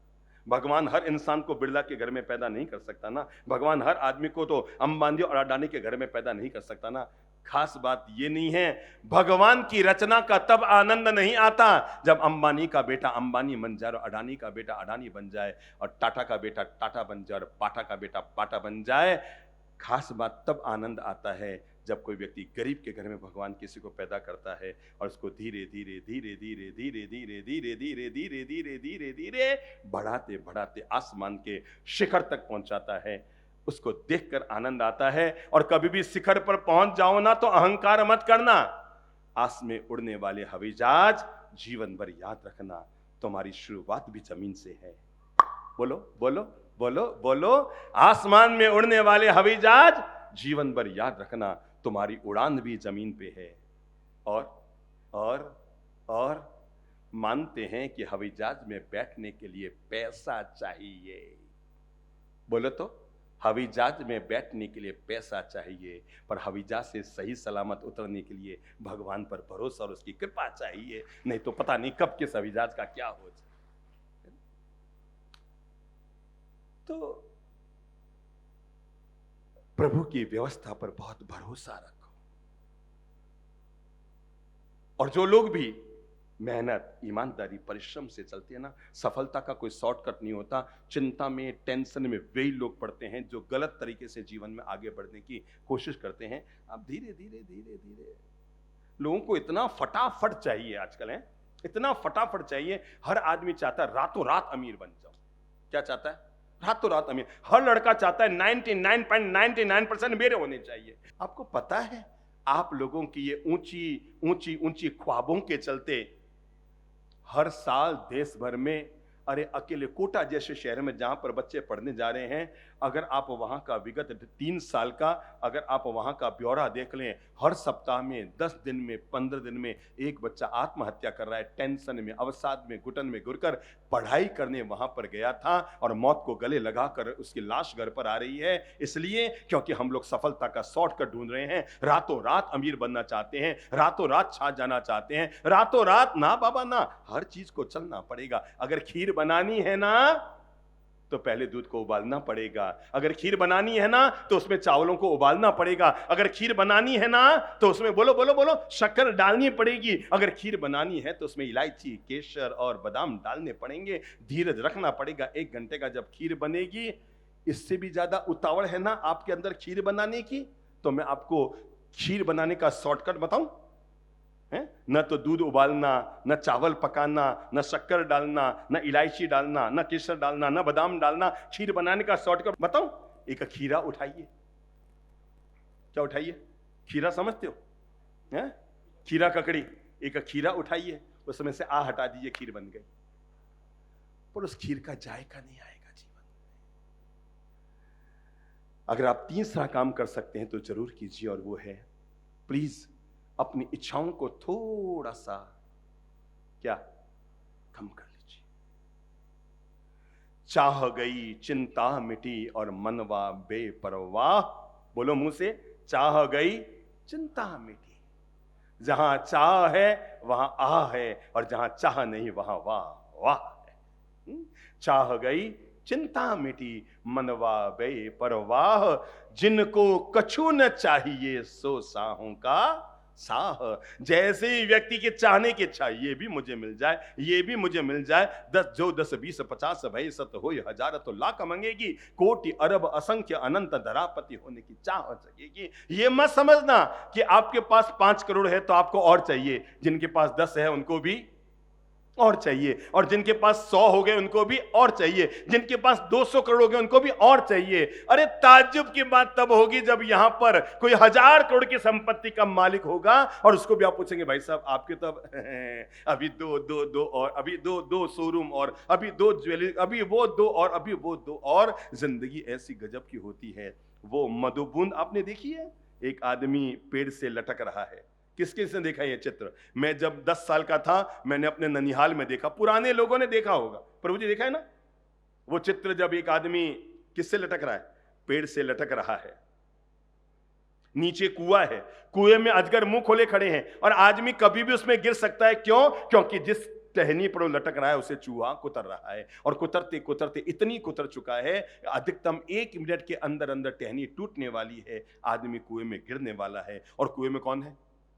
भगवान हर इंसान को बिरला के घर में पैदा नहीं कर सकता ना, भगवान हर आदमी को तो अंबानी और अडानी के घर में पैदा नहीं कर सकता ना। खास बात ये नहीं है, भगवान की रचना का तब आनंद नहीं आता जब अंबानी का बेटा अंबानी बन जाए और अडानी का बेटा अडानी बन जाए और टाटा का बेटा टाटा बन जाए और पाटा का बेटा पाटा बन जाए। खास बात तब आनंद आता है जब कोई व्यक्ति गरीब के घर में भगवान किसी को पैदा करता है और उसको धीरे धीरे धीरे धीरे धीरे धीरे धीरे धीरे धीरे धीरे धीरे धीरे बढ़ाते बढ़ाते आसमान के शिखर तक पहुंचाता है। उसको देखकर आनंद आता है। और कभी भी शिखर पर पहुंच जाओ ना तो अहंकार मत करना, आस में उड़ने वाले हवाई जहाज जीवन भर याद रखना, तुम्हारी शुरुआत भी जमीन से है। बोलो बोलो बोलो बोलो, आसमान में उड़ने वाले हवाई जहाज जीवन भर याद रखना, तुम्हारी उड़ान भी जमीन पे है। और मानते हैं कि हवाई जहाज में बैठने के लिए पैसा चाहिए। बोलो तो, हवाई जहाज में बैठने के लिए पैसा चाहिए, पर हवाई जहाज से सही सलामत उतरने के लिए भगवान पर भरोसा और उसकी कृपा चाहिए, नहीं तो पता नहीं कब किस हवाई जहाज का क्या हो जाए। तो प्रभु की व्यवस्था पर बहुत भरोसा रखो। और जो लोग भी मेहनत, ईमानदारी, परिश्रम से चलते हैं ना, सफलता का कोई शॉर्टकट नहीं होता। चिंता में, टेंशन में वही लोग पड़ते हैं जो गलत तरीके से जीवन में आगे बढ़ने की कोशिश करते हैं। अब धीरे धीरे धीरे धीरे लोगों को इतना फटाफट चाहिए आजकल, है इतना फटाफट चाहिए। हर आदमी चाहता है रातों रात अमीर बन जाओ। क्या चाहता है? रातों रात अमीर। हर लड़का चाहता है 99.99% मेरे होने चाहिए। आपको पता है आप लोगों की ये ऊंची ऊंची ऊंची ख्वाबों के चलते हर साल देश भर में, अरे अकेले कोटा जैसे शहर में जहां पर बच्चे पढ़ने जा रहे हैं, अगर आप वहां का विगत 3 साल का अगर आप वहां का ब्यौरा देख लें, हर सप्ताह में 10 दिन में 15 दिन में एक बच्चा आत्महत्या कर रहा है। टेंशन में, अवसाद में, घुटन में घुरकर पढ़ाई करने वहां पर गया था और मौत को गले लगाकर उसकी लाश घर पर आ रही है। इसलिए क्योंकि हम लोग सफलता का शॉर्टकट ढूंढ रहे हैं, रातों रात अमीर बनना चाहते हैं, रातों रात छा जाना चाहते हैं, रातों रात। ना बाबा ना, हर चीज को चलना पड़ेगा। अगर खीर बनानी है ना तो पहले दूध को उबालना पड़ेगा। अगर खीर बनानी है ना तो उसमें चावलों को उबालना पड़ेगा। अगर खीर बनानी है ना तो उसमें बोलो बोलो बोलो शक्कर डालनी पड़ेगी। अगर खीर बनानी है तो उसमें इलायची, केसर और बादाम डालने पड़ेंगे। धीरज रखना पड़ेगा। 1 घंटे का जब खीर बनेगी, इससे भी ज्यादा उतावल है ना आपके अंदर खीर बनाने की, तो मैं आपको खीर बनाने का शॉर्टकट बताऊं। न तो दूध उबालना, न चावल पकाना, न शक्कर डालना, न इलायची डालना, न केसर डालना, न बादाम डालना। खीर बनाने का शॉर्टकट बताऊं? एक खीरा उठाइए। क्या उठाइए? खीरा समझते हो? खीरा ककड़ी। एक खीरा उठाइए, उसमें से आ हटा दीजिए, खीर बन गई। पर उस खीर का जायका नहीं आएगा जीवन में। अगर आप तीसरा काम कर सकते हैं तो जरूर कीजिए, और वो है प्लीज अपनी इच्छाओं को थोड़ा सा क्या कम कर लीजिए। चाह गई चिंता मिटी और मनवा बेपरवाह। बोलो मुंह से, चाह गई चिंता मिटी। जहां चाह है वहां आह है, और जहां चाह नहीं वहां वाह वाह है। चाह गई चिंता मिटी मनवा बेपरवाह। जिनको कछु न चाहिए सो साहों का साह। जैसे ही व्यक्ति के चाहने की इच्छा, ये भी मुझे मिल जाए, ये भी मुझे मिल जाए। 10 20 50 भई सत हो 1000 तो लाख मंगेगी। कोटि अरब असंख्य अनंत धरापति होने की चाह जगेगी। ये मत समझना कि आपके पास 5 करोड़ है तो आपको और चाहिए। जिनके पास 10 है उनको भी और चाहिए, और जिनके पास 100 हो गए उनको भी और चाहिए, जिनके पास 200 करोड़ हो गए उनको भी और चाहिए। अरे ताज्जुब की बात तब होगी जब यहां पर कोई 1000 करोड़ की संपत्ति का मालिक होगा और उसको भी आप पूछेंगे भाई साहब आपके तो अभी दो और अभी दो शोरूम और अभी 2 ज्वेलरी, अभी वो 2 और अभी वो 2 और। जिंदगी ऐसी गजब की होती है। वो मधुबूंद आपने देखी है? एक आदमी पेड़ से लटक रहा है। किसने देखा ये चित्र? मैं जब 10 साल का था मैंने अपने ननिहाल में देखा, पुराने लोगों ने देखा होगा, प्रभु जी देखा है ना वो चित्र, जब एक आदमी किससे लटक रहा है? पेड़ से लटक रहा है, नीचे कुआं है, कुएं में अजगर मुंह खोले खड़े हैं और आदमी कभी भी उसमें गिर सकता है। क्यों? क्योंकि जिस टहनी पर वो लटक रहा है उसे चूहा कुतर रहा है, और कुतरते कुतरते इतनी कुतर चुका है अधिकतम 1 मिनट के अंदर अंदर टहनी टूटने वाली है, आदमी कुएं में गिरने वाला है। और कुएं में कौन है?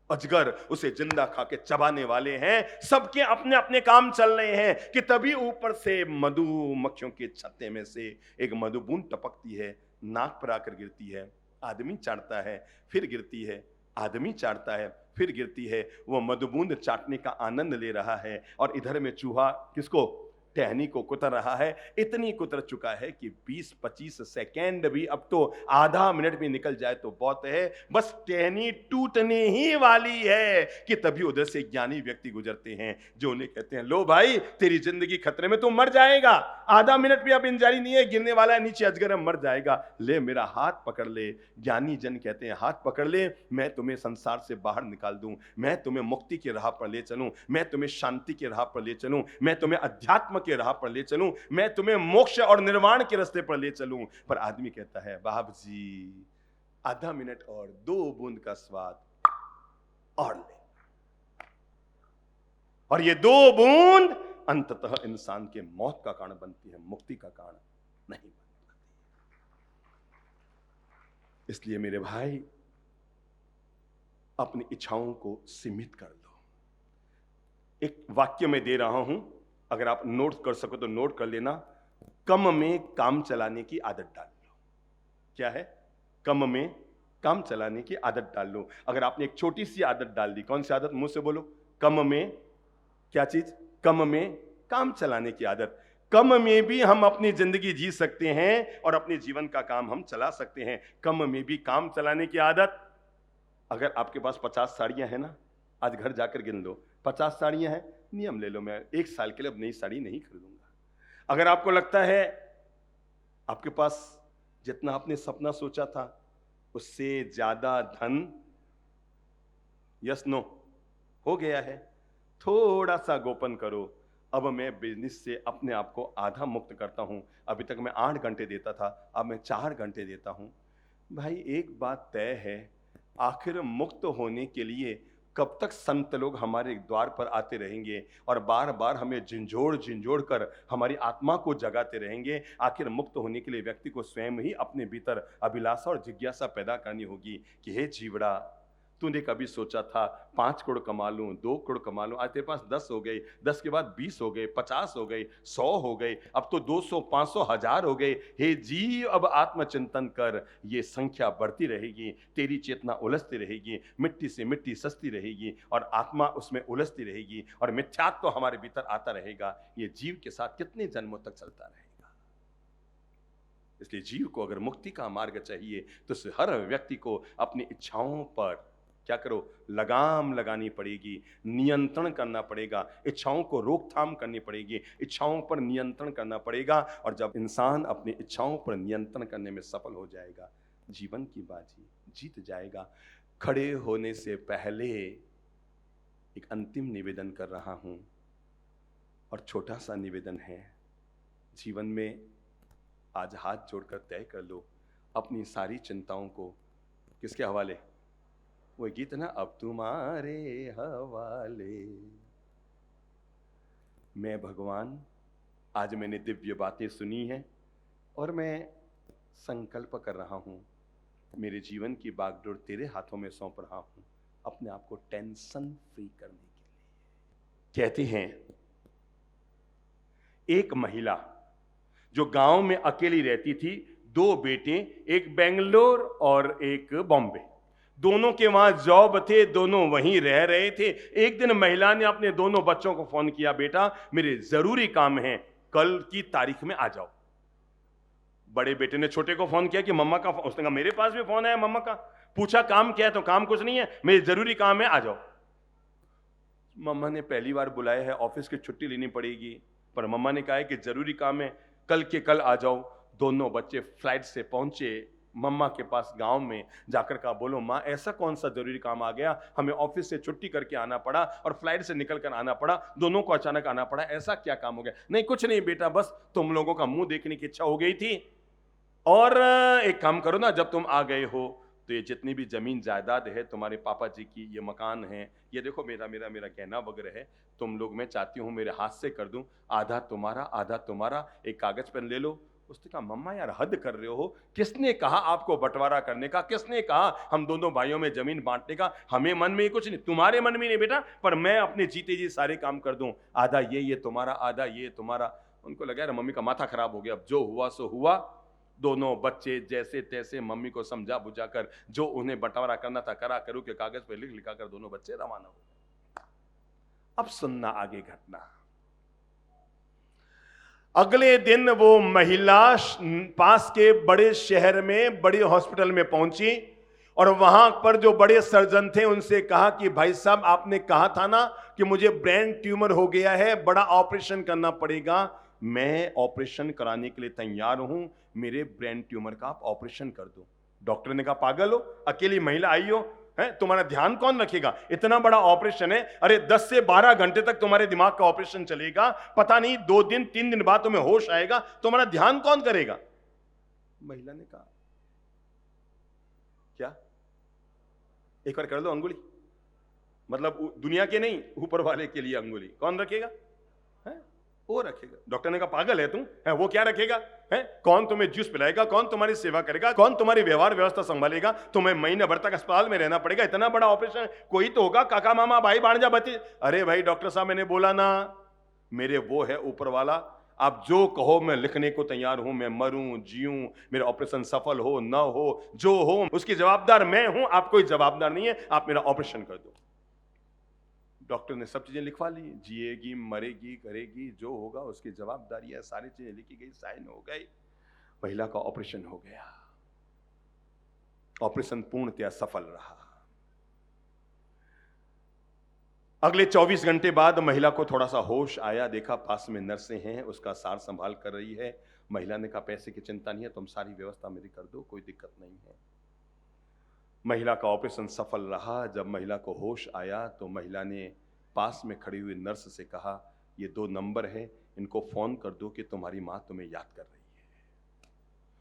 अजगर उसे जिंदा खा के चबाने वाले हैं। सबके अपने अपने काम चल रहे हैं कि तभी ऊपर से मधुमक्खियों के छत्ते में से एक मधुबूंद टपकती है, नाक पर आकर गिरती है, आदमी चाटता है, फिर गिरती है, आदमी चाटता है, फिर गिरती है। वो मधुबूंद चाटने का आनंद ले रहा है और इधर में चूहा किसको? टहनी को कुतर रहा है। इतनी कुतर चुका है कि 20-25 सेकेंड भी, अब तो आधा मिनट भी निकल जाए तो बहुत है, बस टहनी टूटने ही वाली है कि तभी उधर से ज्ञानी व्यक्ति गुजरते हैं जो उन्हें कहते हैं लो भाई तेरी जिंदगी खतरे में, तू मर जाएगा, आधा मिनट भी अब इंजारी नहीं है, गिरने वाला है नीचे, अजगर मर जाएगा, ले मेरा हाथ पकड़ ले। ज्ञानी जन कहते हैं हाथ पकड़ ले, मैं तुम्हें संसार से बाहर निकाल दूं, मैं तुम्हें मुक्ति की राह पर ले चलूं, मैं तुम्हें शांति की राह पर ले चलूं, मैं तुम्हें अध्यात्म के राह पर ले चलूं, मैं तुम्हें मोक्ष और निर्वाण के रास्ते पर ले चलूं। पर आदमी कहता है बाप जी आधा मिनट और 2 बूंद का स्वाद और ले, और ये 2 बूंद अंततः इंसान के मौत का कारण बनती है, मुक्ति का कारण नहीं बनती। इसलिए मेरे भाई अपनी इच्छाओं को सीमित कर लो। एक वाक्य में दे रहा हूं, अगर आप नोट कर सको तो नोट कर लेना। कम में काम चलाने की आदत डाल लो। क्या है? कम में काम चलाने की आदत डाल लो। अगर आपने एक छोटी सी आदत डाल दी, कौन सी आदत? मुझसे बोलो। कम में क्या चीज? कम में काम चलाने की आदत। कम में भी हम अपनी जिंदगी जी सकते हैं और अपने जीवन का काम हम चला सकते हैं। कम में भी काम चलाने की आदत। अगर आपके पास 50 साड़ियां हैं ना, आज घर जाकर गिन लो, 50 साड़ियां हैं, नियम ले लो, मैं 1 साल के लिए अब नई साड़ी नहीं खरीदूंगा। अगर आपको लगता है आपके पास जितना आपने सपना सोचा था उससे ज्यादा धन, यस नो, हो गया है, थोड़ा सा गोपन करो। अब मैं बिजनेस से अपने आप को आधा मुक्त करता हूं। अभी तक मैं 8 घंटे देता था, अब मैं 4 घंटे देता हूं। भाई एक बात तय है, आखिर मुक्त होने के लिए कब तक संत लोग हमारे द्वार पर आते रहेंगे और बार बार हमें झिंझोड़ कर हमारी आत्मा को जगाते रहेंगे? आखिर मुक्त होने के लिए व्यक्ति को स्वयं ही अपने भीतर अभिलाषा और जिज्ञासा पैदा करनी होगी कि हे जीवड़ा, तूने कभी सोचा था 5 करोड़ कमा लूं, 2 करोड़ कमा लूं, आज तेरे पास 10 हो गए, 10 के बाद 20 हो गए, 50 हो गए, 100 हो गए, अब तो 200, 500, 1000 हो गए। हे जीव, अब आत्मचिंतन कर, ये संख्या बढ़ती रहेगी, तेरी चेतना उलझती रहेगी, मिट्टी से मिट्टी सस्ती रहेगी और आत्मा उसमें उलझती रहेगी और मिथ्यात्व तो हमारे भीतर आता रहेगा। ये जीव के साथ कितने जन्मों तक चलता रहेगा? इसलिए जीव को अगर मुक्ति का मार्ग चाहिए तो हर व्यक्ति को अपनी इच्छाओं पर क्या करो? लगाम लगानी पड़ेगी, नियंत्रण करना पड़ेगा, इच्छाओं को रोकथाम करनी पड़ेगी, इच्छाओं पर नियंत्रण करना पड़ेगा। और जब इंसान अपनी इच्छाओं पर नियंत्रण करने में सफल हो जाएगा, जीवन की बाजी जीत जाएगा। खड़े होने से पहले एक अंतिम निवेदन कर रहा हूं और छोटा सा निवेदन है। जीवन में आज हाथ जोड़कर तय कर लो अपनी सारी चिंताओं को किसके हवाले? वो गीत ना, अब तुम्हारे हवाले। मैं भगवान, आज मैंने दिव्य बातें सुनी हैं और मैं संकल्प कर रहा हूं, मेरे जीवन की बागडोर तेरे हाथों में सौंप रहा हूं, अपने आप को टेंशन फ्री करने के लिए। कहते हैं एक महिला जो गांव में अकेली रहती थी, 2 बेटे, एक बेंगलोर और एक बॉम्बे, दोनों के वहां जॉब थे, दोनों वहीं रह रहे थे। एक दिन महिला ने अपने दोनों बच्चों को फोन किया, बेटा मेरे जरूरी काम है, कल की तारीख में आ जाओ। बड़े बेटे ने छोटे को फोन किया कि मम्मा का, उसने कहा मेरे पास भी फोन है मम्मा का। पूछा काम क्या है, तो काम कुछ नहीं है, मेरे जरूरी काम है, आ जाओ। मम्मा ने पहली बार बुलाया है, ऑफिस की छुट्टी लेनी पड़ेगी, पर मम्मा ने कहा है कि जरूरी काम है, कल के कल आ जाओ। दोनों बच्चे फ्लाइट से पहुंचे मम्मा के पास गांव में, जाकर कहा बोलो माँ ऐसा कौन सा जरूरी काम आ गया, हमें ऑफिस से छुट्टी करके आना पड़ा और फ्लाइट से निकल कर आना पड़ा, दोनों को अचानक आना पड़ा, ऐसा क्या काम हो गया। नहीं कुछ नहीं बेटा, बस तुम लोगों का मुंह देखने की इच्छा हो गई थी, और एक काम करो ना, जब तुम आ गए हो तो ये जितनी भी जमीन जायदाद है तुम्हारे पापा जी की, ये मकान है, ये देखो मेरा मेरा मेरा कहना वगैरह है, तुम लोग, मैं चाहती हूं मेरे हाथ से कर दूं, आधा तुम्हारा आधा तुम्हारा, एक कागज पेन ले लो। उसने कहा मम्मा यार हद कर रहे हो, किसने कहा आपको बंटवारा करने का, किसने कहा हम दोनों भाइयों में जमीन बांटने का, हमें मन में कुछ नहीं, तुम्हारे मन में नहीं बेटा, पर मैं अपने जीते जी सारे काम कर दूं, आधा ये तुम्हारा, आधा ये तुम्हारा। उनको लगा यार मम्मी का माथा खराब हो गया, अब जो हुआ सो हुआ। दोनों बच्चे जैसे तैसे मम्मी को समझा बुझाकर जो उन्हें बंटवारा करना था करा, करू के कागज पर लिख लिखा कर दोनों बच्चे रवाना हो गए। अब सुनना आगे घटना। अगले दिन वो महिला पास के बड़े शहर में बड़े हॉस्पिटल में पहुंची और वहां पर जो बड़े सर्जन थे उनसे कहा कि भाई साहब आपने कहा था ना कि मुझे ब्रेन ट्यूमर हो गया है, बड़ा ऑपरेशन करना पड़ेगा, मैं ऑपरेशन कराने के लिए तैयार हूं, मेरे ब्रेन ट्यूमर का आप ऑपरेशन कर दो। डॉक्टर ने कहा पागल हो, अकेली महिला आई हो, है तुम्हारा ध्यान कौन रखेगा, इतना बड़ा ऑपरेशन है, अरे 10 से 12 घंटे तक तुम्हारे दिमाग का ऑपरेशन चलेगा, पता नहीं 2 दिन 3 दिन बाद तुम्हें होश आएगा, तुम्हारा ध्यान कौन करेगा। महिला ने कहा क्या, एक बार कर दो अंगुली, मतलब दुनिया के नहीं ऊपर वाले के लिए अंगुली कौन रखेगा, है वो रखेगा। डॉक्टर ने कहा पागल है तुम, है वो क्या रखेगा, है कौन तुम्हें जूस पिलाएगा, कौन तुम्हारी सेवा करेगा, कौन तुम्हारी व्यवहार व्यवस्था संभालेगा, तुम्हें महीने भर तक अस्पताल में रहना पड़ेगा, इतना बड़ा ऑपरेशन कोई तो होगा, काका मामा भाई भांजा भतीज। अरे भाई डॉक्टर साहब मैंने बोला ना, मेरे वो है ऊपर वाला, आप जो कहो मैं लिखने को तैयार हूं, मैं मरूं जीऊं, मेरा ऑपरेशन सफल हो ना हो, जो हो उसकी जवाबदार मैं हूं, आप कोई जवाबदार नहीं है, आप मेरा ऑपरेशन कर दो। डॉक्टर ने सब चीजें लिखवा ली, जिएगी मरेगी करेगी जो होगा उसकी जवाबदारी है, सारी चीजें लिखी गई, साइन हो गई, महिला का ऑपरेशन हो गया। ऑपरेशन पूर्णतया सफल रहा। अगले 24 घंटे बाद महिला को थोड़ा सा होश आया, देखा पास में नर्सें हैं, उसका सार संभाल कर रही है। महिला ने कहा पैसे की चिंता नहीं है, तुम सारी व्यवस्था मेरी कर दो, कोई दिक्कत नहीं है। महिला का ऑपरेशन सफल रहा। जब महिला को होश आया तो महिला ने पास में खड़ी हुई नर्स से कहा ये 2 नंबर है, इनको फोन कर दो कि तुम्हारी मां तुम्हें याद कर रही है,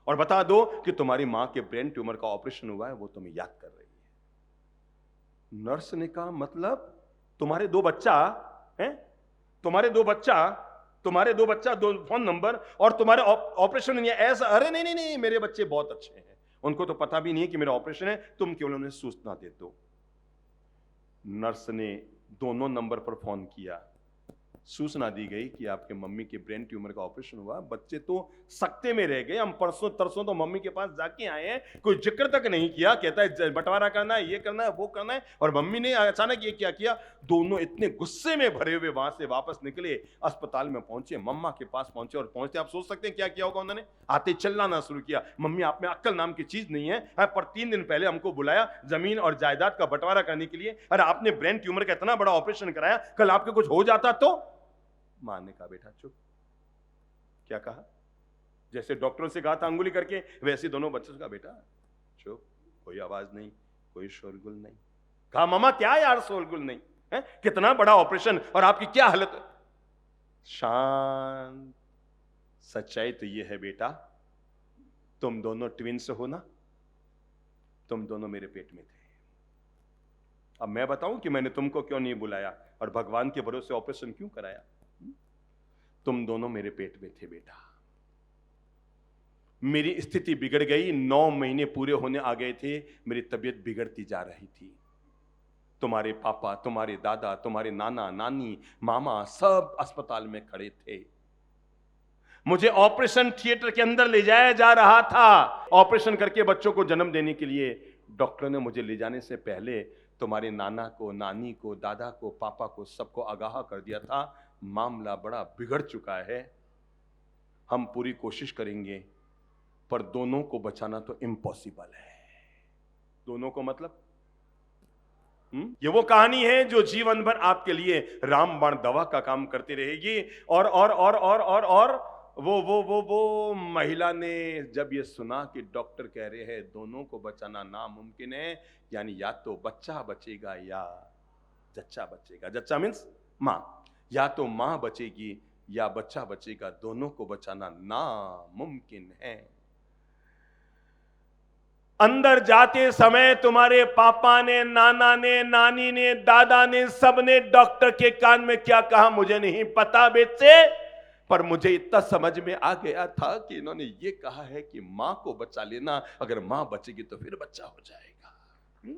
और बता दो कि तुम्हारी मां के ब्रेन ट्यूमर का ऑपरेशन हुआ है, वो तुम्हें याद कर रही है। नर्स ने कहा मतलब तुम्हारे 2 बच्चा हैं, तुम्हारे 2 बच्चा 2 फोन नंबर और तुम्हारे ऑपरेशन नहीं है ऐसा। अरे नहीं नहीं नहीं, मेरे बच्चे बहुत अच्छे हैं, उनको तो पता भी नहीं है कि मेरा ऑपरेशन है, तुम केवल उन्हें सूचना दे दो। नर्स ने दोनों नंबर पर फोन किया, सूचना दी गई कि आपके मम्मी के ब्रेन ट्यूमर का ऑपरेशन हुआ। बच्चे तो सकते में रह गए, हम परसों तरसों तो मम्मी के पास जाके आए हैं, कोई जिक्र तक नहीं किया, कहता है बंटवारा करना है, ये करना है, वो करना है, और मम्मी ने अचानक ये क्या किया। दोनों इतने गुस्से में भरे हुए वहां से वापस निकले, अस्पताल में पहुंचे, मम्मा के पास पहुंचे, और पहुंचते आप सोच सकते हैं क्या किया होगा उन्होंने, आते चिल्लाना शुरू किया, मम्मी आप में अक्ल नाम की चीज नहीं है, पर 3 दिन पहले हमको बुलाया जमीन और जायदाद का बंटवारा करने के लिए, अरे आपने ब्रेन ट्यूमर का इतना बड़ा ऑपरेशन कराया, कल आपके कुछ हो जाता तो। मां ने कहा बेटा चुप। क्या कहा, जैसे डॉक्टरों से कहा था अंगुली करके, वैसे दोनों बच्चों से कहा बेटा चुप, कोई आवाज नहीं, कोई शोरगुल नहीं। कहा मामा क्या यार शोरगुल नहीं है, कितना बड़ा ऑपरेशन और आपकी क्या हालत। शांत। सच्चाई तो यह है बेटा, तुम दोनों ट्विंस हो ना, तुम दोनों मेरे पेट में थे। अब मैं बताऊं कि मैंने तुमको क्यों नहीं बुलाया और भगवान के भरोसे ऑपरेशन क्यों कराया। तुम दोनों मेरे पेट में थे बेटा, मेरी स्थिति बिगड़ गई, 9 महीने पूरे होने आ गए थे, मेरी तबीयत बिगड़ती जा रही थी। तुम्हारे पापा, तुम्हारे दादा, तुम्हारे नाना नानी, मामा सब अस्पताल में खड़े थे। मुझे ऑपरेशन थिएटर के अंदर ले जाया जा रहा था, ऑपरेशन करके बच्चों को जन्म देने के लिए। डॉक्टर ने मुझे ले जाने से पहले तुम्हारे नाना को, नानी को, दादा को, पापा को, सबको आगाह कर दिया था, मामला बड़ा बिगड़ चुका है, हम पूरी कोशिश करेंगे, पर दोनों को बचाना तो इम्पॉसिबल है। दोनों को मतलब ये वो कहानी है जो जीवन भर आपके लिए रामबाण दवा का काम करती रहेगी। और वो महिला ने जब ये सुना कि डॉक्टर कह रहे हैं दोनों को बचाना नामुमकिन है, यानी या तो बच्चा बचेगा या जच्चा बचेगा। जच्चा मीन्स मां, या तो मां बचेगी या बच्चा बचेगा, दोनों को बचाना नामुमकिन है। अंदर जाते समय तुम्हारे पापा ने, नाना ने, नानी ने, दादा ने, सबने डॉक्टर के कान में क्या कहा मुझे नहीं पता बेटे, पर मुझे इतना समझ में आ गया था कि इन्होंने ये कहा है कि मां को बचा लेना, अगर मां बचेगी तो फिर बच्चा हो जाएगा।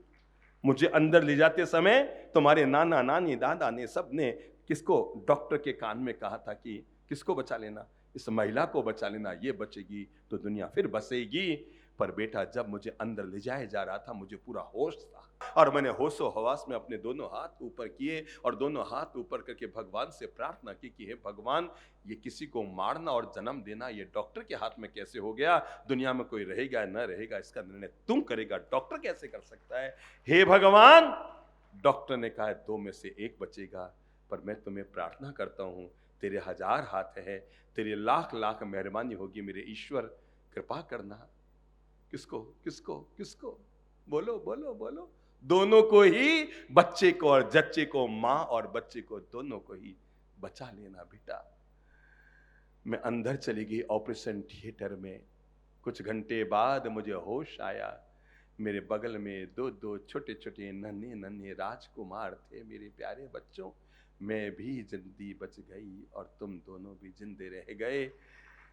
मुझे अंदर ले जाते समय तुम्हारे नाना, नानी, दादा ने, सबने किसको डॉक्टर के कान में कहा था कि किसको बचा लेना, इस महिला को बचा लेना, ये बचेगी तो दुनिया फिर बसेगी। पर बेटा जब मुझे अंदर ले जाया जा रहा था मुझे पूरा होश था, और मैंने होशो हवास में अपने दोनों हाथ ऊपर किए और दोनों हाथ ऊपर करके भगवान से प्रार्थना की कि हे भगवान, ये किसी को मारना और जन्म देना ये डॉक्टर के हाथ में कैसे हो गया? दुनिया में कोई रहेगा न रहेगा इसका निर्णय तुम करेगा, डॉक्टर कैसे कर सकता है? हे भगवान, डॉक्टर ने कहा 2 में से 1 बचेगा, पर मैं तुम्हें प्रार्थना करता हूं, तेरे 1000 हाथ है, तेरी लाख लाख मेहरबानी होगी मेरे ईश्वर, कृपा करना। किसको किसको किसको? बोलो बोलो बोलो। दोनों को ही, बच्चे को और जच्चे को, मां और बच्चे को, दोनों को ही बचा लेना बेटा। मैं अंदर चली गई ऑपरेशन थिएटर में। कुछ घंटे बाद मुझे होश आया, मेरे बगल में 2 छोटे छोटे नन्हे नन्हे राजकुमार थे, मेरे प्यारे बच्चों। मैं भी जिंदगी बच गई और तुम दोनों भी जिंदे रह गए।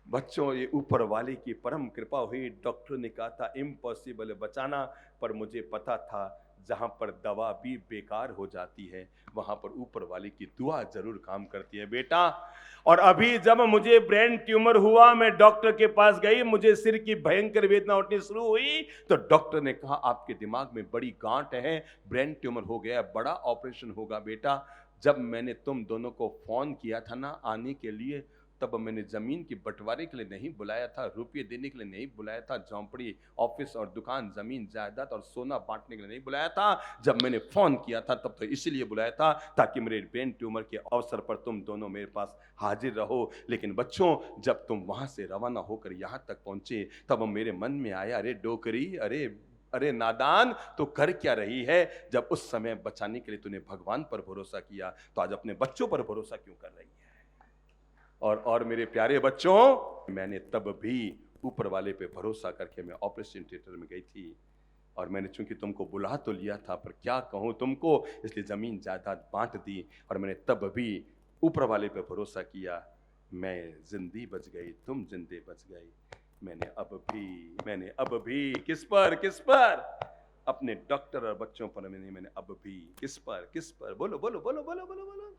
बच्चों, ये ऊपर वाले की परम कृपा हुई। डॉक्टर ने कहा था इम्पॉसिबल बचाना, पर मुझे पता था जहां पर दवा भी बेकार हो जाती है वहां पर ऊपर वाले की दुआ जरूर काम करती है बेटा। और अभी जब मुझे ब्रेन ट्यूमर हुआ, मैं डॉक्टर के पास गई, मुझे सिर की भयंकर वेदना उठनी शुरू हुई, तो डॉक्टर ने कहा आपके दिमाग में बड़ी गांठ है, ब्रेन ट्यूमर हो गया, बड़ा ऑपरेशन होगा बेटा। जब मैंने तुम दोनों को फोन किया था ना आने के लिए, तब मैंने जमीन की बंटवारे के लिए नहीं बुलाया था, रुपये देने के लिए नहीं बुलाया था, झोंपड़ी, ऑफिस और दुकान, जमीन जायदाद और सोना बांटने के लिए नहीं बुलाया था। जब मैंने फोन किया था तब तो इसीलिए बुलाया था ताकि मेरे ब्रेन ट्यूमर के अवसर पर तुम दोनों मेरे पास हाजिर रहो। लेकिन बच्चों, जब तुम वहां से रवाना होकर यहाँ तक पहुंचे तब मेरे मन में आया, अरे डोकरी, अरे नादान, तो कर क्या रही है? जब उस समय बचाने के लिए तूने भगवान पर भरोसा किया तो आज अपने बच्चों पर भरोसा क्यों कर रही है? और मेरे प्यारे बच्चों, मैंने तब भी ऊपर वाले पे भरोसा करके मैं ऑपरेशन थिएटर में गई थी, और मैंने चूंकि तुमको बुला तो लिया था, पर क्या कहूँ तुमको, इसलिए जमीन जायदाद बांट दी, और मैंने तब भी ऊपर वाले पे भरोसा किया। मैं जिंदगी बच गई, तुम जिंदे बच गई। मैंने अब भी किस पर अपने डॉक्टर और बच्चों पर मैंने अब भी किस पर बोलो बोलो बोलो बोलो बोलो बोलो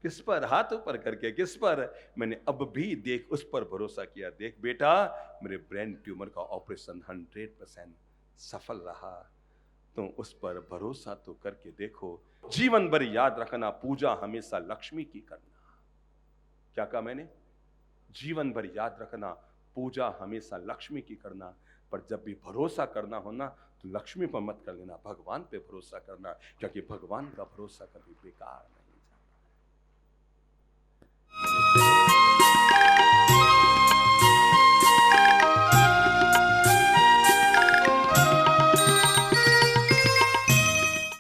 किस पर? हाथ ऊपर करके किस पर? मैंने अब भी देख उस पर भरोसा किया। देख बेटा, मेरे ब्रेन ट्यूमर का ऑपरेशन 100% सफल रहा। तो उस पर भरोसा तो करके देखो। जीवन भर याद रखना, पूजा हमेशा लक्ष्मी की करना। क्या कहा मैंने? जीवन भर याद रखना, पूजा हमेशा लक्ष्मी की करना, पर जब भी भरोसा करना हो ना तो लक्ष्मी पर मत कर लेना, भगवान पे भरोसा करना, क्योंकि भगवान का भरोसा कभी बेकार नहीं जाता।